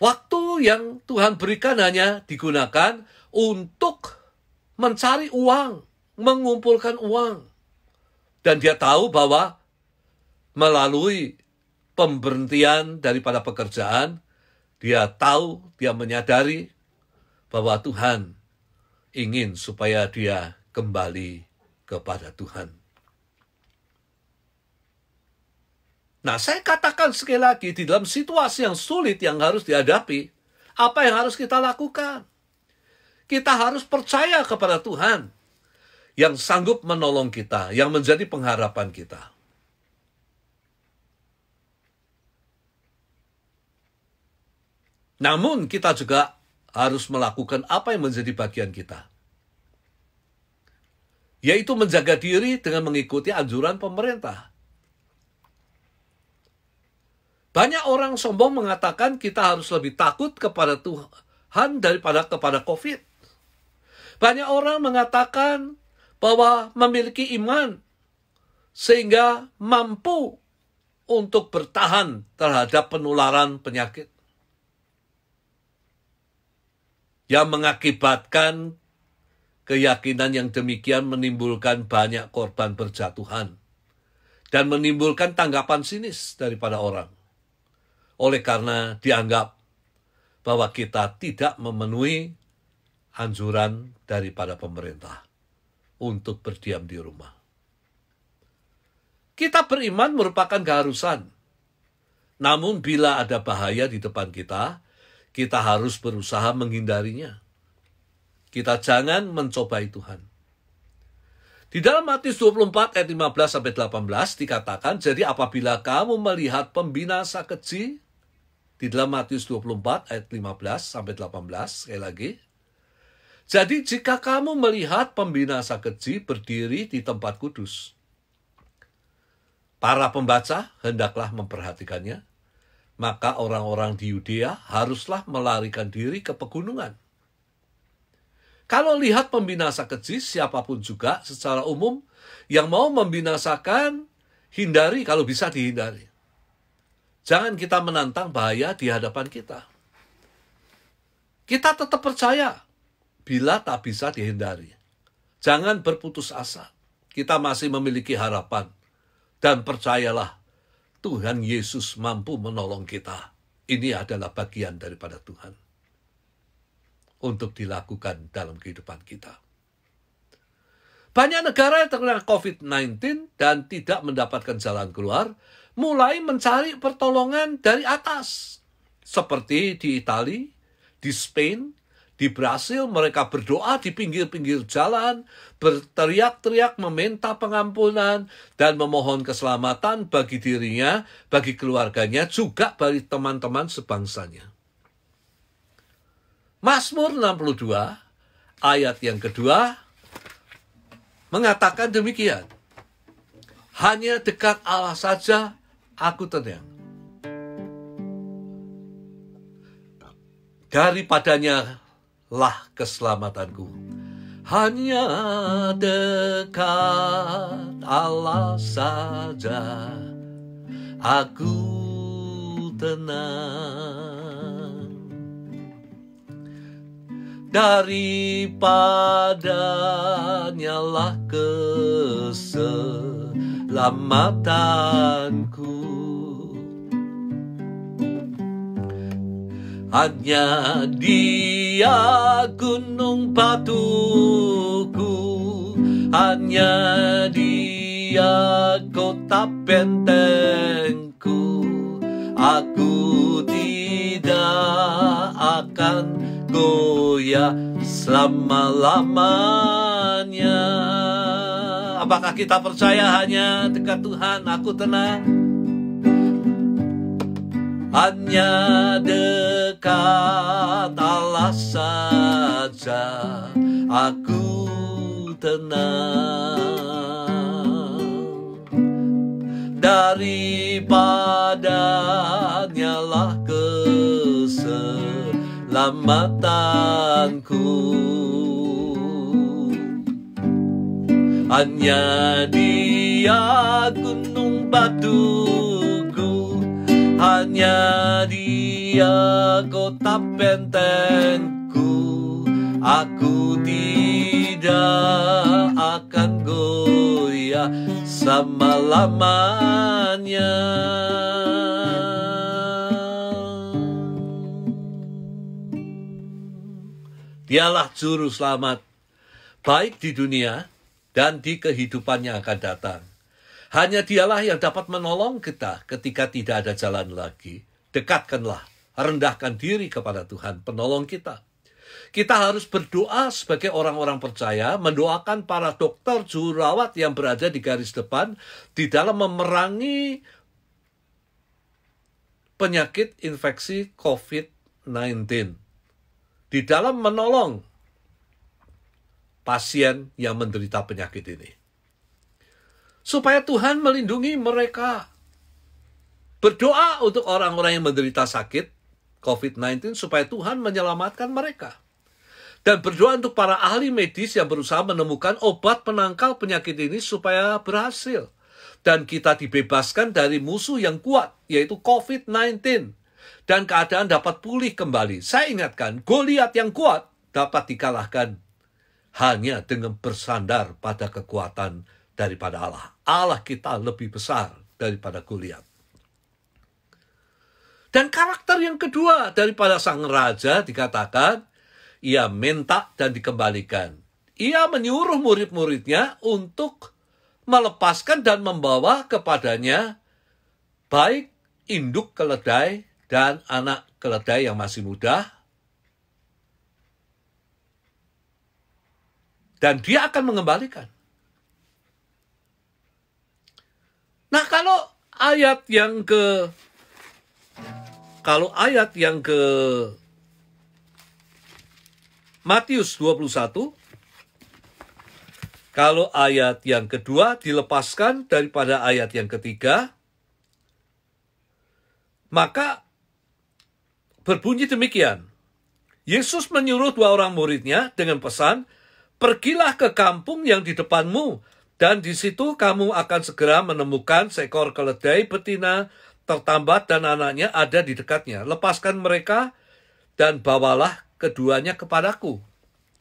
Waktu yang Tuhan berikan hanya digunakan untuk mencari uang, mengumpulkan uang. Dan dia tahu bahwa melalui pemberhentian daripada pekerjaan, dia tahu, dia menyadari bahwa Tuhan ingin supaya dia kembali kepada Tuhan. Nah, saya katakan sekali lagi, di dalam situasi yang sulit yang harus dihadapi, apa yang harus kita lakukan? Kita harus percaya kepada Tuhan yang sanggup menolong kita, yang menjadi pengharapan kita. Namun kita juga harus melakukan apa yang menjadi bagian kita, yaitu menjaga diri dengan mengikuti anjuran pemerintah. Banyak orang sombong mengatakan kita harus lebih takut kepada Tuhan daripada kepada COVID. Banyak orang mengatakan bahwa memiliki iman sehingga mampu untuk bertahan terhadap penularan penyakit yang mengakibatkan keyakinan yang demikian menimbulkan banyak korban berjatuhan dan menimbulkan tanggapan sinis daripada orang. Oleh karena dianggap bahwa kita tidak memenuhi anjuran daripada pemerintah untuk berdiam di rumah. Kita beriman merupakan keharusan. Namun bila ada bahaya di depan kita, kita harus berusaha menghindarinya. Kita jangan mencobai Tuhan. Di dalam Matius 24 ayat 15-18 dikatakan, jadi apabila kamu melihat pembinasa keji, di dalam Matius 24 ayat 15-18, sekali lagi. Jadi jika kamu melihat pembinasa keji berdiri di tempat kudus, para pembaca hendaklah memperhatikannya, maka orang-orang di Yudea haruslah melarikan diri ke pegunungan. Kalau lihat pembinasa keji, siapapun juga secara umum yang mau membinasakan, hindari kalau bisa dihindari. Jangan kita menantang bahaya di hadapan kita. Kita tetap percaya bila tak bisa dihindari. Jangan berputus asa. Kita masih memiliki harapan. Dan percayalah, Tuhan Yesus mampu menolong kita. Ini adalah bagian daripada Tuhan untuk dilakukan dalam kehidupan kita. Banyak negara yang terkena COVID-19 dan tidak mendapatkan jalan keluar, mulai mencari pertolongan dari atas. Seperti di Italia, di Spain, di Brasil, mereka berdoa di pinggir-pinggir jalan, berteriak-teriak meminta pengampunan, dan memohon keselamatan bagi dirinya, bagi keluarganya, juga bagi teman-teman sebangsanya. Mazmur 62, ayat yang kedua, mengatakan demikian. Hanya dekat Allah saja aku tenang. Daripadanya lah keselamatanku. Hanya dekat Allah saja aku tenang. Daripadanya lah keselamatanku. Hanya Dia gunung batuku, hanya Dia kota bentengku. Aku tidak akan goyah selama-lamanya. Apa Apakah kita percaya hanya dekat Tuhan aku tenang? Hanya dekat Allah saja aku tenang. Daripadanya lah keselamatanku. Hanya Dia gunung batuku, hanya Dia kota bentengku. Aku tidak akan goyah selama-lamanya. Dialah juru selamat, baik di dunia dan di kehidupan yang akan datang. Hanya Dialah yang dapat menolong kita ketika tidak ada jalan lagi. Dekatkanlah, rendahkan diri kepada Tuhan, penolong kita. Kita harus berdoa sebagai orang-orang percaya, mendoakan para dokter, jururawat yang berada di garis depan di dalam memerangi penyakit infeksi COVID-19. Di dalam menolong pasien yang menderita penyakit ini. Supaya Tuhan melindungi mereka. Berdoa untuk orang-orang yang menderita sakit COVID-19 supaya Tuhan menyelamatkan mereka. Dan berdoa untuk para ahli medis yang berusaha menemukan obat penangkal penyakit ini supaya berhasil. Dan kita dibebaskan dari musuh yang kuat, yaitu COVID-19. Dan keadaan dapat pulih kembali. Saya ingatkan, Goliat yang kuat dapat dikalahkan hanya dengan bersandar pada kekuatan daripada Allah. Allah kita lebih besar daripada Goliat. Dan karakter yang kedua daripada sang raja dikatakan, ia minta dan dikembalikan. Ia menyuruh murid-muridnya untuk melepaskan dan membawa kepadanya baik induk keledai dan anak keledai yang masih muda. Dan dia akan mengembalikan. Nah, kalau ayat yang ke Matius 21, kalau ayat yang kedua dilepaskan daripada ayat yang ketiga, maka berbunyi demikian. Yesus menyuruh dua orang muridnya dengan pesan, pergilah ke kampung yang di depanmu, dan di situ kamu akan segera menemukan seekor keledai betina tertambat dan anaknya ada di dekatnya. Lepaskan mereka dan bawalah keduanya kepadaku.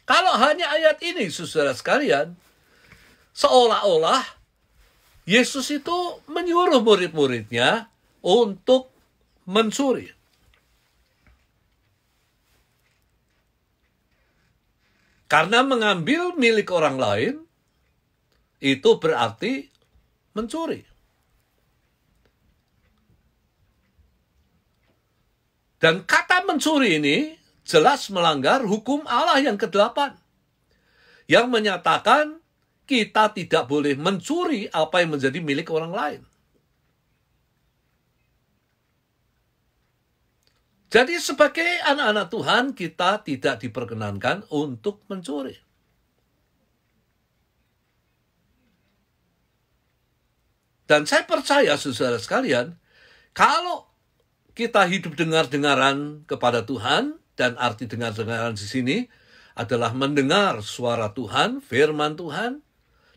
Kalau hanya ayat ini, saudara sekalian, seolah-olah Yesus itu menyuruh murid-muridnya untuk mencuri. Karena mengambil milik orang lain, itu berarti mencuri. Dan kata mencuri ini jelas melanggar hukum Allah yang ke-8. Yang menyatakan kita tidak boleh mencuri apa yang menjadi milik orang lain. Jadi sebagai anak-anak Tuhan, kita tidak diperkenankan untuk mencuri. Dan saya percaya, saudara sekalian, kalau kita hidup dengar-dengaran kepada Tuhan, dan arti dengar-dengaran di sini adalah mendengar suara Tuhan, firman Tuhan,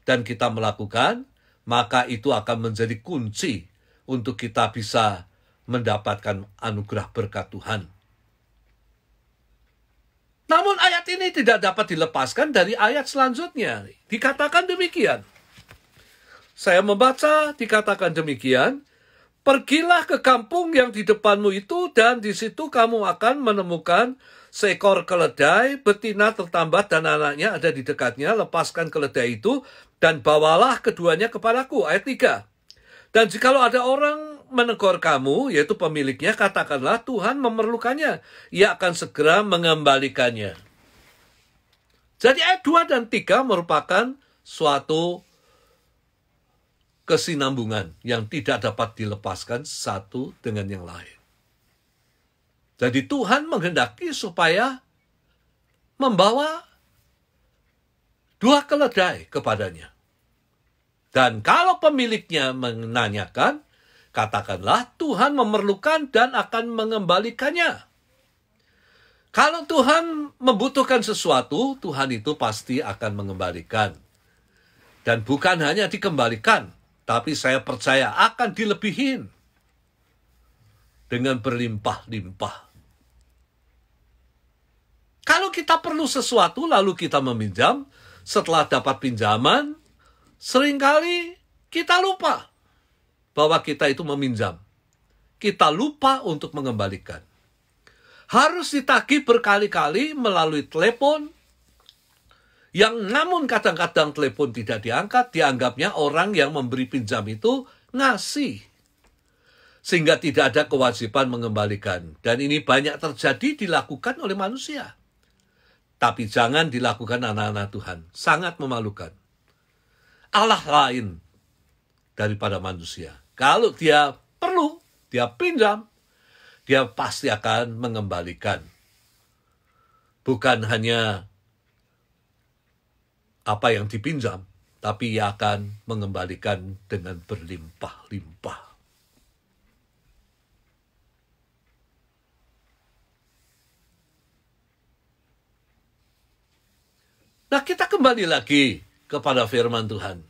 dan kita melakukan, maka itu akan menjadi kunci untuk kita bisa mendapatkan anugerah berkat Tuhan. Namun ayat ini tidak dapat dilepaskan dari ayat selanjutnya. Dikatakan demikian. Saya membaca, dikatakan demikian. Pergilah ke kampung yang di depanmu itu, dan di situ kamu akan menemukan seekor keledai betina tertambat dan anaknya ada di dekatnya. Lepaskan keledai itu dan bawalah keduanya kepadaku. Ayat 3. Dan jikalau ada orang menegur kamu, yaitu pemiliknya, katakanlah Tuhan memerlukannya. Ia akan segera mengembalikannya. Jadi ayat 2 dan 3 merupakan suatu kesinambungan yang tidak dapat dilepaskan satu dengan yang lain. Jadi Tuhan menghendaki supaya membawa 2 keledai kepadanya. Dan kalau pemiliknya menanyakan, katakanlah Tuhan memerlukan dan akan mengembalikannya. Kalau Tuhan membutuhkan sesuatu, Tuhan itu pasti akan mengembalikan. Dan bukan hanya dikembalikan, tapi saya percaya akan dilebihin dengan berlimpah-limpah. Kalau kita perlu sesuatu lalu kita meminjam, setelah dapat pinjaman, seringkali kita lupa bahwa kita itu meminjam. Kita lupa untuk mengembalikan. Harus ditagih berkali-kali melalui telepon, yang namun kadang-kadang telepon tidak diangkat, dianggapnya orang yang memberi pinjam itu ngasih. Sehingga tidak ada kewajiban mengembalikan. Dan ini banyak terjadi dilakukan oleh manusia. Tapi jangan dilakukan anak-anak Tuhan. Sangat memalukan. Allah lain daripada manusia. Kalau dia perlu, dia pinjam, dia pasti akan mengembalikan. Bukan hanya apa yang dipinjam, tapi ia akan mengembalikan dengan berlimpah-limpah. Nah, kita kembali lagi kepada firman Tuhan.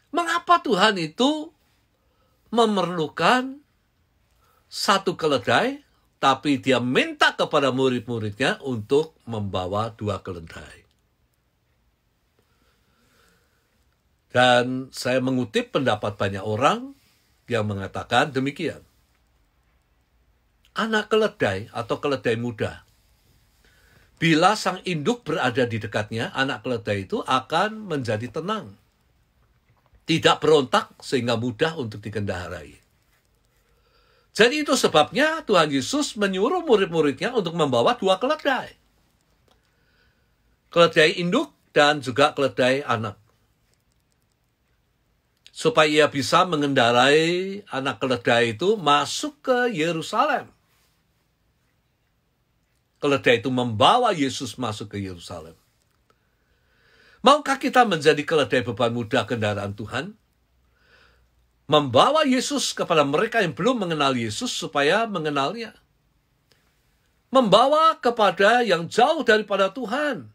Mengapa Tuhan itu memerlukan 1 keledai, tapi dia minta kepada murid-muridnya untuk membawa 2 keledai. Dan saya mengutip pendapat banyak orang yang mengatakan demikian. Anak keledai atau keledai muda, bila sang induk berada di dekatnya, anak keledai itu akan menjadi tenang. Tidak berontak sehingga mudah untuk dikendarai. Jadi itu sebabnya Tuhan Yesus menyuruh murid-muridnya untuk membawa 2 keledai. Keledai induk dan juga keledai anak. Supaya ia bisa mengendarai anak keledai itu masuk ke Yerusalem. Keledai itu membawa Yesus masuk ke Yerusalem. Maukah kita menjadi keledai beban muda kendaraan Tuhan? Membawa Yesus kepada mereka yang belum mengenal Yesus supaya mengenalnya. Membawa kepada yang jauh daripada Tuhan.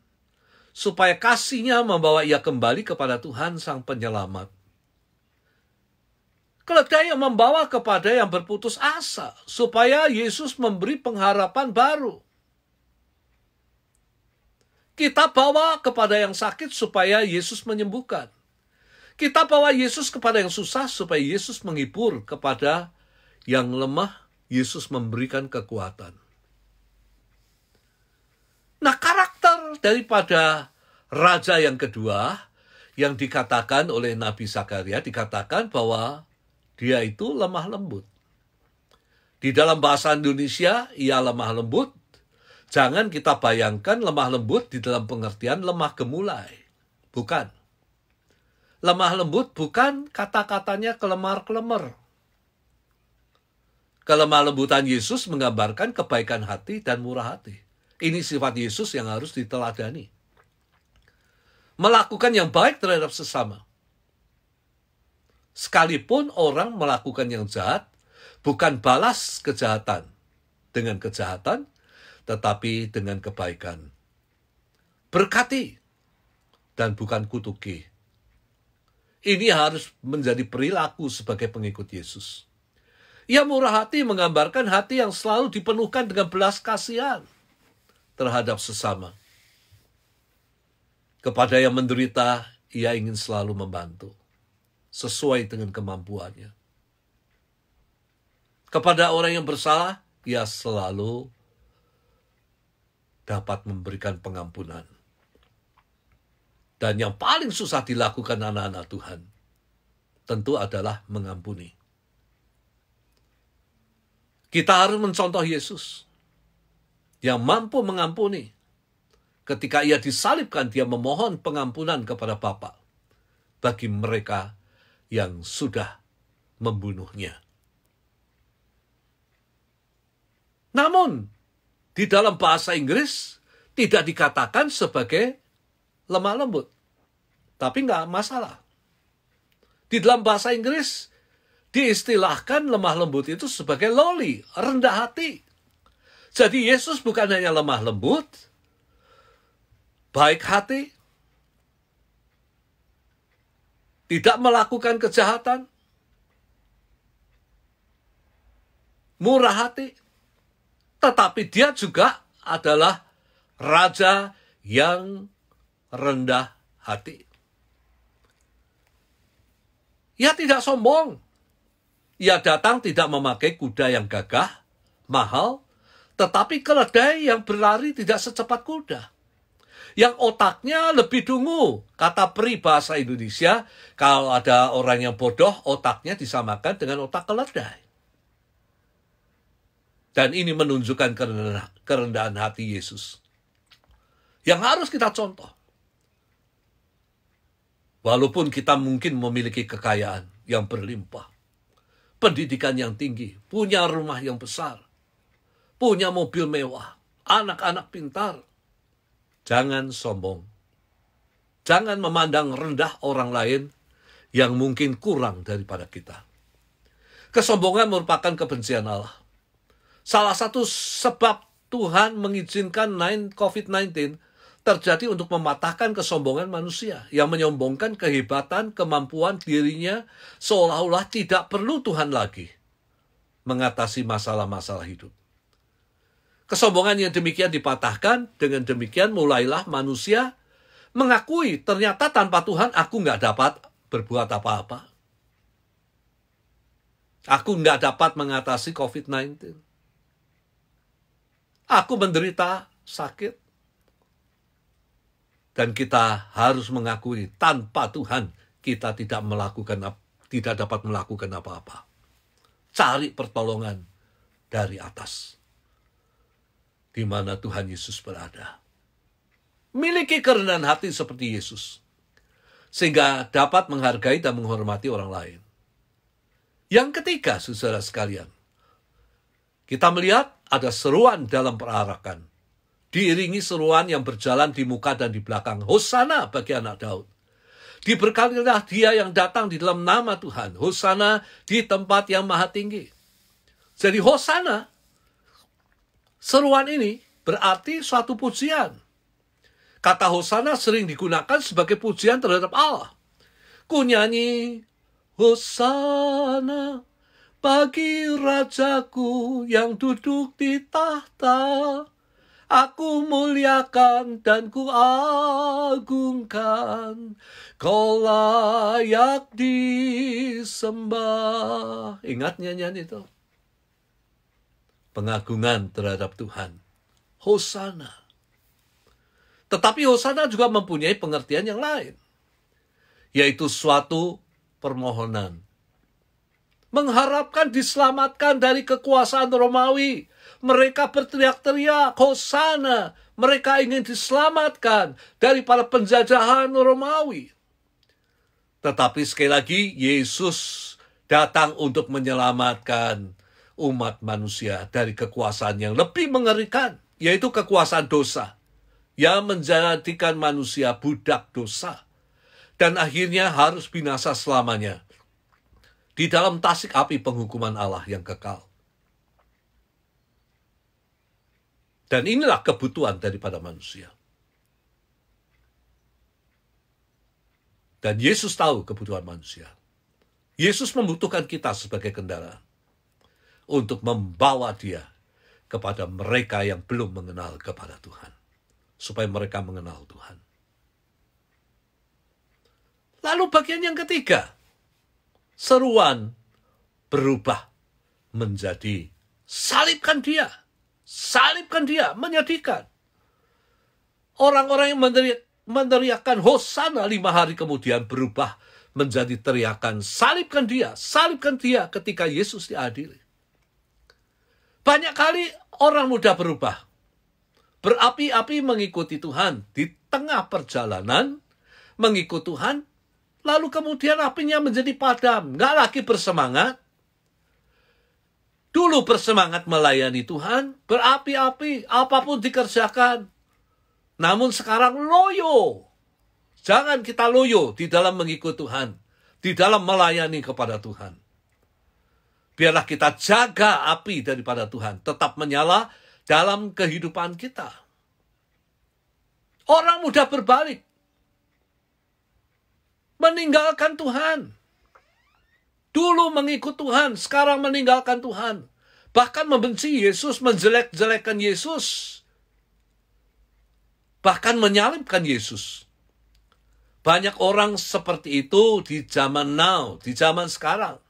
Supaya kasihnya membawa ia kembali kepada Tuhan Sang Penyelamat. Keledai yang membawa kepada yang berputus asa. Supaya Yesus memberi pengharapan baru. Kita bawa kepada yang sakit supaya Yesus menyembuhkan. Kita bawa Yesus kepada yang susah supaya Yesus menghibur. Kepada yang lemah, Yesus memberikan kekuatan. Nah, karakter daripada raja yang kedua yang dikatakan oleh Nabi Zakaria, dikatakan bahwa dia itu lemah lembut. Di dalam bahasa Indonesia, ia lemah lembut. Jangan kita bayangkan lemah lembut di dalam pengertian lemah gemulai. Bukan. Lemah lembut bukan kata-katanya kelemar-kelemar. Kelemah lembutan Yesus menggambarkan kebaikan hati dan murah hati. Ini sifat Yesus yang harus diteladani. Melakukan yang baik terhadap sesama. Sekalipun orang melakukan yang jahat, bukan balas kejahatan dengan kejahatan, tetapi dengan kebaikan. Berkati dan bukan kutuki. Ini harus menjadi perilaku sebagai pengikut Yesus. Ia murah hati menggambarkan hati yang selalu dipenuhkan dengan belas kasihan terhadap sesama. Kepada yang menderita, ia ingin selalu membantu sesuai dengan kemampuannya. Kepada orang yang bersalah, ia selalu dapat memberikan pengampunan. Dan yang paling susah dilakukan anak-anak Tuhan tentu adalah mengampuni. Kita harus mencontoh Yesus yang mampu mengampuni, ketika ia disalibkan, dia memohon pengampunan kepada Bapa bagi mereka yang sudah membunuhnya. Namun, di dalam bahasa Inggris tidak dikatakan sebagai lemah lembut. Tapi nggak masalah. Di dalam bahasa Inggris diistilahkan lemah lembut itu sebagai lowly, rendah hati. Jadi Yesus bukan hanya lemah lembut, baik hati, tidak melakukan kejahatan, murah hati, tetapi dia juga adalah raja yang rendah hati. Ia tidak sombong. Ia datang tidak memakai kuda yang gagah, mahal, tetapi keledai yang berlari tidak secepat kuda. Yang otaknya lebih dungu. Kata peribahasa Indonesia, kalau ada orang yang bodoh, otaknya disamakan dengan otak keledai. Dan ini menunjukkan kerendahan hati Yesus. Yang harus kita contoh. Walaupun kita mungkin memiliki kekayaan yang berlimpah, pendidikan yang tinggi, punya rumah yang besar, punya mobil mewah, anak-anak pintar, jangan sombong. Jangan memandang rendah orang lain yang mungkin kurang daripada kita. Kesombongan merupakan kebencian Allah. Salah satu sebab Tuhan mengizinkan COVID-19 terjadi untuk mematahkan kesombongan manusia yang menyombongkan kehebatan, kemampuan dirinya seolah-olah tidak perlu Tuhan lagi mengatasi masalah-masalah hidup. Kesombongan yang demikian dipatahkan, dengan demikian mulailah manusia mengakui ternyata tanpa Tuhan aku nggak dapat berbuat apa-apa. Aku nggak dapat mengatasi COVID-19. Aku menderita sakit. Dan kita harus mengakui tanpa Tuhan kita tidak dapat melakukan apa-apa. Cari pertolongan dari atas, di mana Tuhan Yesus berada. Miliki kerendahan hati seperti Yesus, sehingga dapat menghargai dan menghormati orang lain. Yang ketiga, saudara sekalian, kita melihat ada seruan dalam perarakan. Diiringi seruan yang berjalan di muka dan di belakang. Hosana bagi anak Daud. Diberkatilah dia yang datang di dalam nama Tuhan. Hosana di tempat yang maha tinggi. Jadi Hosana, seruan ini berarti suatu pujian. Kata Hosana sering digunakan sebagai pujian terhadap Allah. Ku nyanyi, Hosana bagi Rajaku yang duduk di tahta. Aku muliakan dan ku agungkan, kau layak disembah. Ingat nyanyian itu? Pengagungan terhadap Tuhan. Hosana. Tetapi Hosana juga mempunyai pengertian yang lain. Yaitu suatu permohonan. Mengharapkan diselamatkan dari kekuasaan Romawi. Mereka berteriak-teriak, Hosana. Mereka ingin diselamatkan daripada penjajahan Romawi. Tetapi sekali lagi, Yesus datang untuk menyelamatkan umat manusia dari kekuasaan yang lebih mengerikan, yaitu kekuasaan dosa, yang menjadikan manusia budak dosa, dan akhirnya harus binasa selamanya di dalam tasik api penghukuman Allah yang kekal. Dan inilah kebutuhan daripada manusia. Dan Yesus tahu kebutuhan manusia. Yesus membutuhkan kita sebagai kendaraan untuk membawa dia kepada mereka yang belum mengenal kepada Tuhan. Supaya mereka mengenal Tuhan. Lalu bagian yang ketiga. Seruan berubah menjadi salibkan dia. Salibkan dia, menyedihkan. Orang-orang yang meneriakan Hosana 5 hari kemudian berubah menjadi teriakan salibkan dia ketika Yesus diadili. Banyak kali orang mudah berubah. berapi-api mengikuti Tuhan. Di tengah perjalanan mengikut Tuhan, lalu kemudian apinya menjadi padam. Nggak lagi bersemangat. Dulu bersemangat melayani Tuhan, berapi-api, apapun dikerjakan. Namun sekarang loyo. Jangan kita loyo di dalam mengikut Tuhan, di dalam melayani kepada Tuhan. Biarlah kita jaga api daripada Tuhan, tetap menyala dalam kehidupan kita. Orang mudah berbalik, meninggalkan Tuhan. Dulu mengikut Tuhan, sekarang meninggalkan Tuhan. Bahkan membenci Yesus, menjelek-jelekkan Yesus. Bahkan menyalibkan Yesus. Banyak orang seperti itu di zaman now, di zaman sekarang.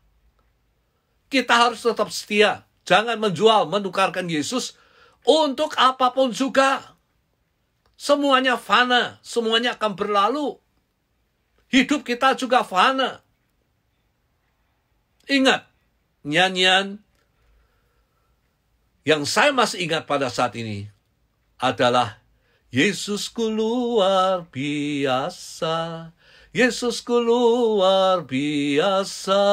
Kita harus tetap setia. Jangan menjual, menukarkan Yesus untuk apapun juga. Semuanya fana, semuanya akan berlalu. Hidup kita juga fana. Ingat, nyanyian yang saya masih ingat pada saat ini adalah Yesusku luar biasa, Yesusku luar biasa,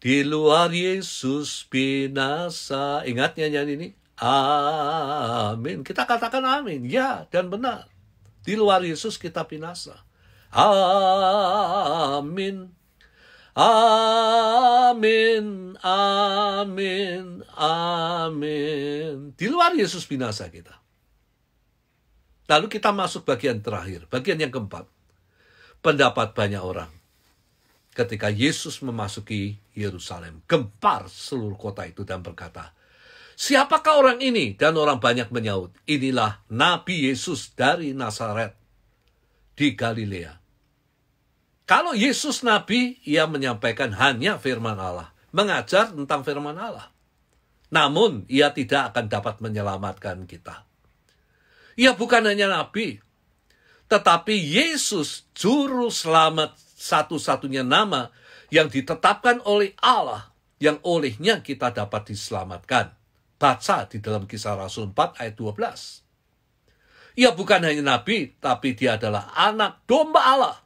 di luar Yesus binasa. Ingat nyanyian ini? Amin. Kita katakan amin. Ya, dan benar. Di luar Yesus kita binasa. Amin. Amin, amin, amin. Di luar Yesus binasa kita. Lalu kita masuk bagian terakhir, bagian yang keempat. Pendapat banyak orang. Ketika Yesus memasuki Yerusalem, gempar seluruh kota itu dan berkata, siapakah orang ini? Dan orang banyak menyaut, inilah Nabi Yesus dari Nazaret di Galilea. Kalau Yesus Nabi, ia menyampaikan hanya firman Allah. Mengajar tentang firman Allah. Namun, ia tidak akan dapat menyelamatkan kita. Ia bukan hanya Nabi. Tetapi Yesus, juru selamat satu-satunya nama yang ditetapkan oleh Allah. Yang olehnya kita dapat diselamatkan. Baca di dalam Kisah Rasul 4 ayat 12. Ia bukan hanya Nabi, tapi dia adalah anak domba Allah.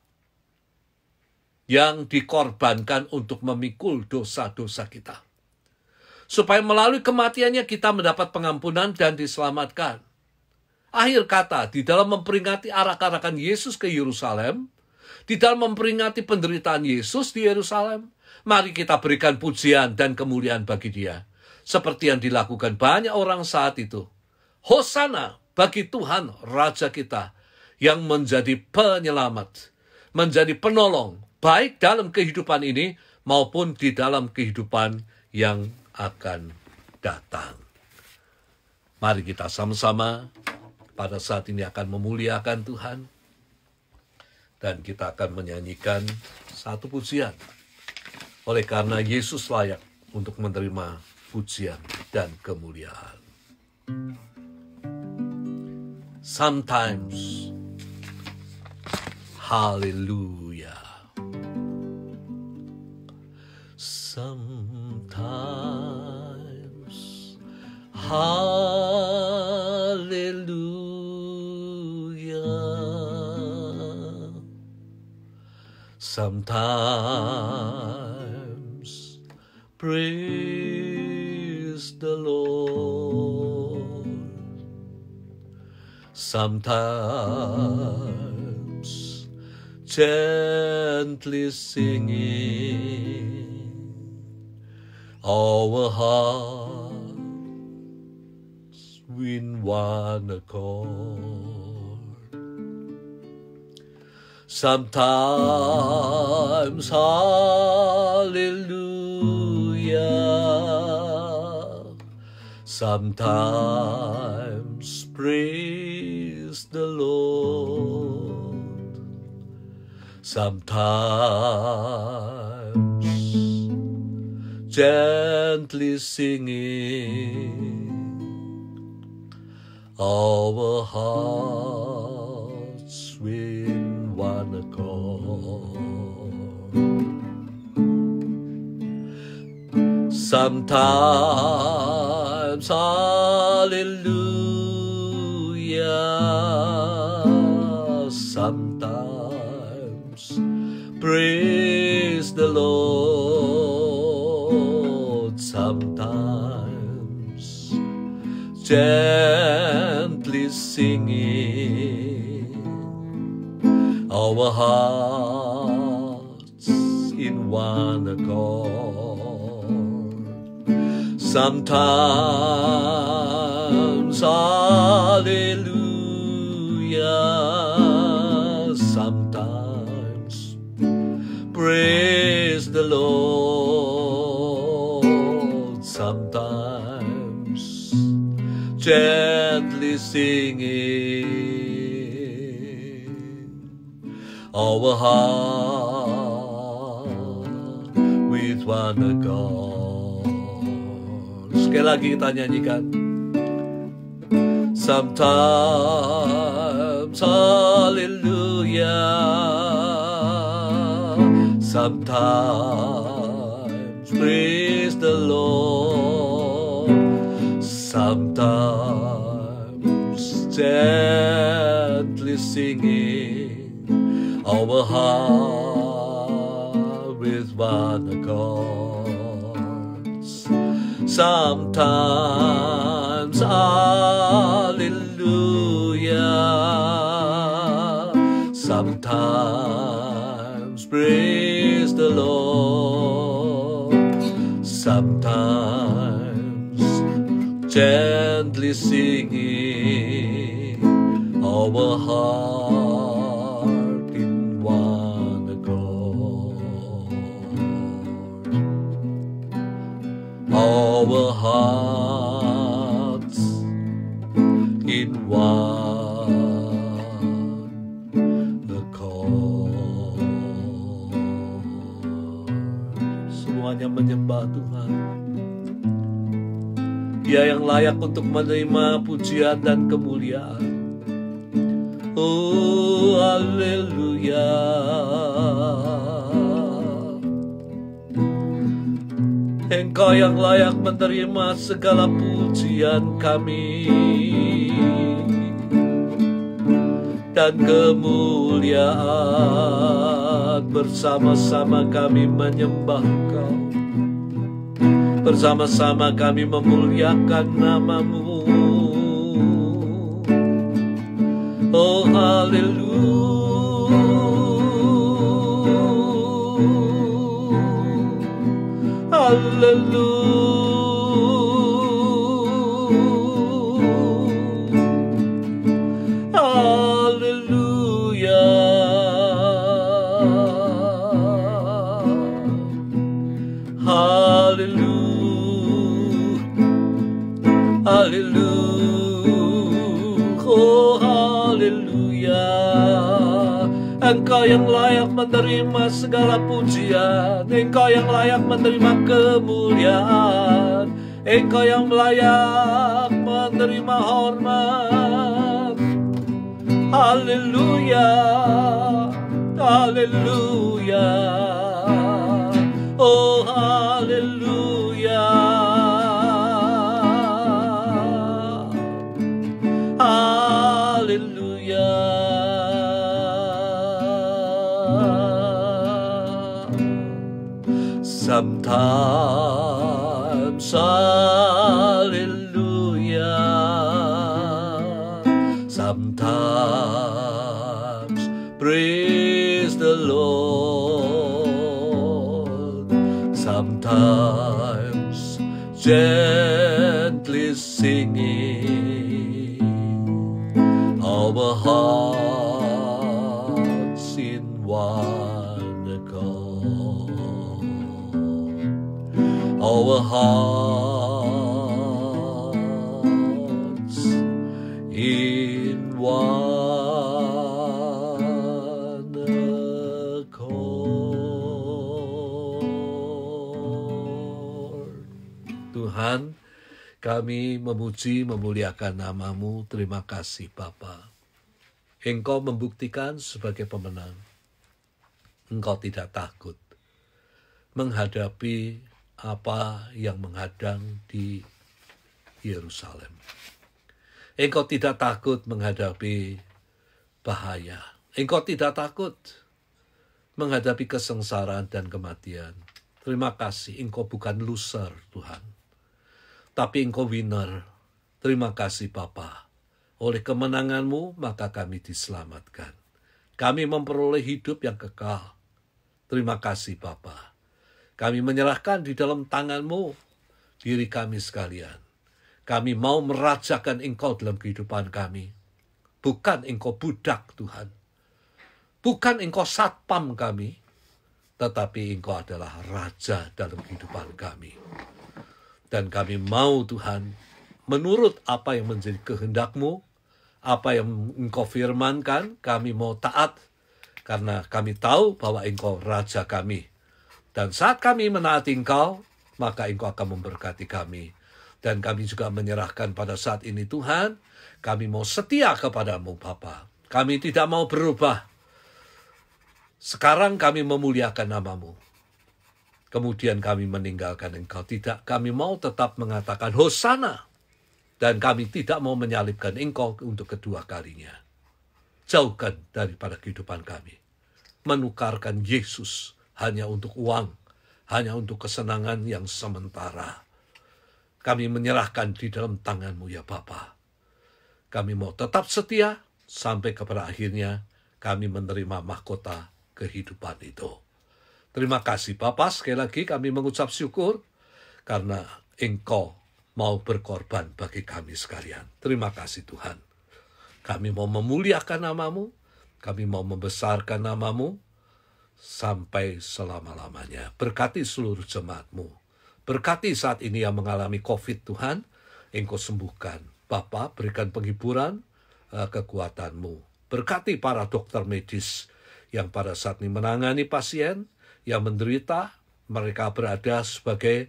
Yang dikorbankan untuk memikul dosa-dosa kita. Supaya melalui kematiannya kita mendapat pengampunan dan diselamatkan. Akhir kata, di dalam memperingati arak-arakan Yesus ke Yerusalem, di dalam memperingati penderitaan Yesus di Yerusalem, mari kita berikan pujian dan kemuliaan bagi dia. Seperti yang dilakukan banyak orang saat itu. Hosana bagi Tuhan, Raja kita, yang menjadi penyelamat, menjadi penolong, baik dalam kehidupan ini maupun di dalam kehidupan yang akan datang. Mari kita sama-sama pada saat ini akan memuliakan Tuhan. Dan kita akan menyanyikan satu pujian. Oleh karena Yesus layak untuk menerima pujian dan kemuliaan. Sometimes, hallelujah. Sometimes, hallelujah. Sometimes, praise the Lord. Sometimes, gently singing. Our hearts in one accord. Sometimes, hallelujah. Sometimes, praise the Lord. Sometimes, gently singing, our hearts in one accord. Sometimes, hallelujah. Sometimes praise the Lord. Sometimes gently singing, our hearts in one accord. Sometimes hallelujah, sometimes praise the Lord, sometimes gently singing, our heart with one accord. Sekali lagi kita nyanyikan. Sometimes hallelujah, sometimes praise the Lord, sometimes gently singing, our heart with one accord. Sometimes hallelujah, sometimes praise the Lord, sometimes gently singing, our heart in one accord. Our hearts in one accord. Semuanya menyembah Tuhan. Dia yang layak untuk menerima pujian dan kemuliaan. Oh, haleluya. Engkau yang layak menerima segala pujian kami dan kemuliaan. Bersama-sama kami menyembah Engkau, bersama-sama kami memuliakan nama-Mu. Oh, haleluya. Hallelujah, hallelujah, hallelujah, hallelujah, oh hallelujah. Engkau yang layak menerima segala pujian, Engkau yang layak menerima kemuliaan, Engkau yang layak menerima hormat. Haleluya, haleluya, oh haleluya, haleluya. Sometimes hallelujah, sometimes praise the Lord, sometimes gently singing, our hearts in one accord. Our hearts in one accord. Tuhan, kami memuji, memuliakan nama-Mu. Terima kasih Bapa. Engkau membuktikan sebagai pemenang. Engkau tidak takut menghadapi apa yang menghadang di Yerusalem. Engkau tidak takut menghadapi bahaya. Engkau tidak takut menghadapi kesengsaraan dan kematian. Terima kasih, Engkau bukan loser, Tuhan. Tapi Engkau winner. Terima kasih, Bapa. Oleh kemenangan-Mu, maka kami diselamatkan. Kami memperoleh hidup yang kekal. Terima kasih, Bapa. Kami menyerahkan di dalam tangan-Mu diri kami sekalian. Kami mau merajakan Engkau dalam kehidupan kami. Bukan Engkau budak, Tuhan. Bukan Engkau satpam kami, tetapi Engkau adalah Raja dalam kehidupan kami. Dan kami mau, Tuhan, menurut apa yang menjadi kehendak-Mu, apa yang Engkau firmankan, kami mau taat, karena kami tahu bahwa Engkau Raja kami. Dan saat kami menaati Engkau, maka Engkau akan memberkati kami. Dan kami juga menyerahkan pada saat ini, Tuhan, kami mau setia kepada-Mu, Bapa. Kami tidak mau berubah. Sekarang kami memuliakan nama-Mu. Kemudian kami meninggalkan Engkau. Tidak, kami mau tetap mengatakan Hosana. Dan kami tidak mau menyalibkan Engkau untuk kedua kalinya. Jauhkan daripada kehidupan kami. Menukarkan Yesus hanya untuk uang. Hanya untuk kesenangan yang sementara. Kami menyerahkan di dalam tangan-Mu, ya Bapa. Kami mau tetap setia sampai kepada akhirnya kami menerima mahkota kehidupan itu. Terima kasih Bapa, sekali lagi kami mengucap syukur karena Engkau mau berkorban bagi kami sekalian. Terima kasih Tuhan. Kami mau memuliakan nama-Mu, kami mau membesarkan nama-Mu sampai selama-lamanya. Berkati seluruh jemaat-Mu. Berkati saat ini yang mengalami COVID Tuhan, Engkau sembuhkan. Bapa, berikan penghiburan, kekuatan-Mu. Berkati para dokter medis yang pada saat ini menangani pasien yang menderita, mereka berada sebagai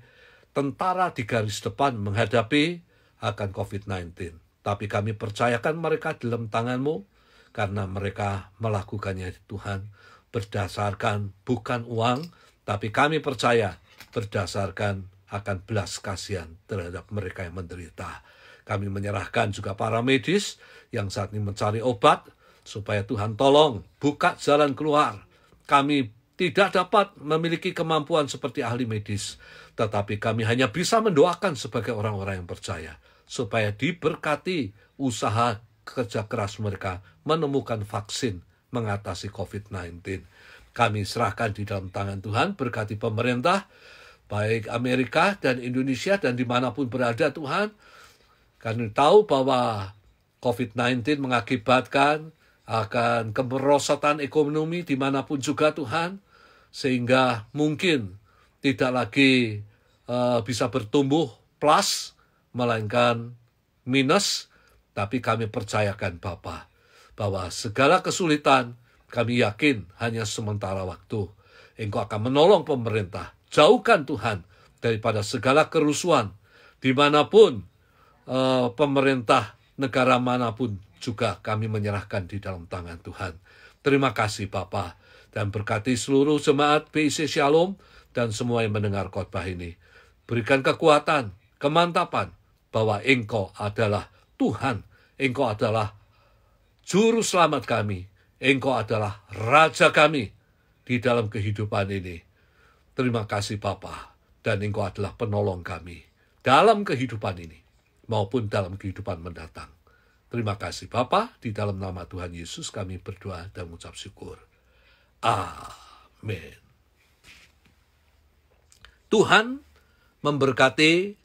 tentara di garis depan menghadapi akan COVID-19. Tapi kami percayakan mereka dalam tangan-Mu, karena mereka melakukannya Tuhan berdasarkan bukan uang, tapi kami percaya berdasarkan akan belas kasihan terhadap mereka yang menderita. Kami menyerahkan juga para medis yang saat ini mencari obat, supaya Tuhan tolong buka jalan keluar. Kami tidak dapat memiliki kemampuan seperti ahli medis, tetapi kami hanya bisa mendoakan sebagai orang-orang yang percaya, supaya diberkati usaha kerja keras mereka menemukan vaksin mengatasi COVID-19. Kami serahkan di dalam tangan Tuhan, berkati pemerintah, baik Amerika dan Indonesia dan dimanapun berada Tuhan. Kami tahu bahwa COVID-19 mengakibatkan akan kemerosotan ekonomi dimanapun juga Tuhan, sehingga mungkin tidak lagi bisa bertumbuh plus, melainkan minus, tapi kami percayakan Bapa, bahwa segala kesulitan kami yakin hanya sementara waktu. Engkau akan menolong pemerintah, jauhkan Tuhan daripada segala kerusuhan, dimanapun pemerintah negara manapun juga kami menyerahkan di dalam tangan Tuhan. Terima kasih Bapa, dan berkati seluruh jemaat BIC Shalom dan semua yang mendengar khotbah ini. Berikan kekuatan, kemantapan bahwa Engkau adalah Tuhan, Engkau adalah Juru Selamat kami, Engkau adalah Raja kami di dalam kehidupan ini. Terima kasih Bapa, dan Engkau adalah penolong kami dalam kehidupan ini maupun dalam kehidupan mendatang. Terima kasih Bapa, di dalam nama Tuhan Yesus kami berdoa dan mengucap syukur. Amin. Tuhan memberkati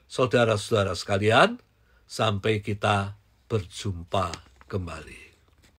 saudara-saudara sekalian, sampai kita berjumpa kembali.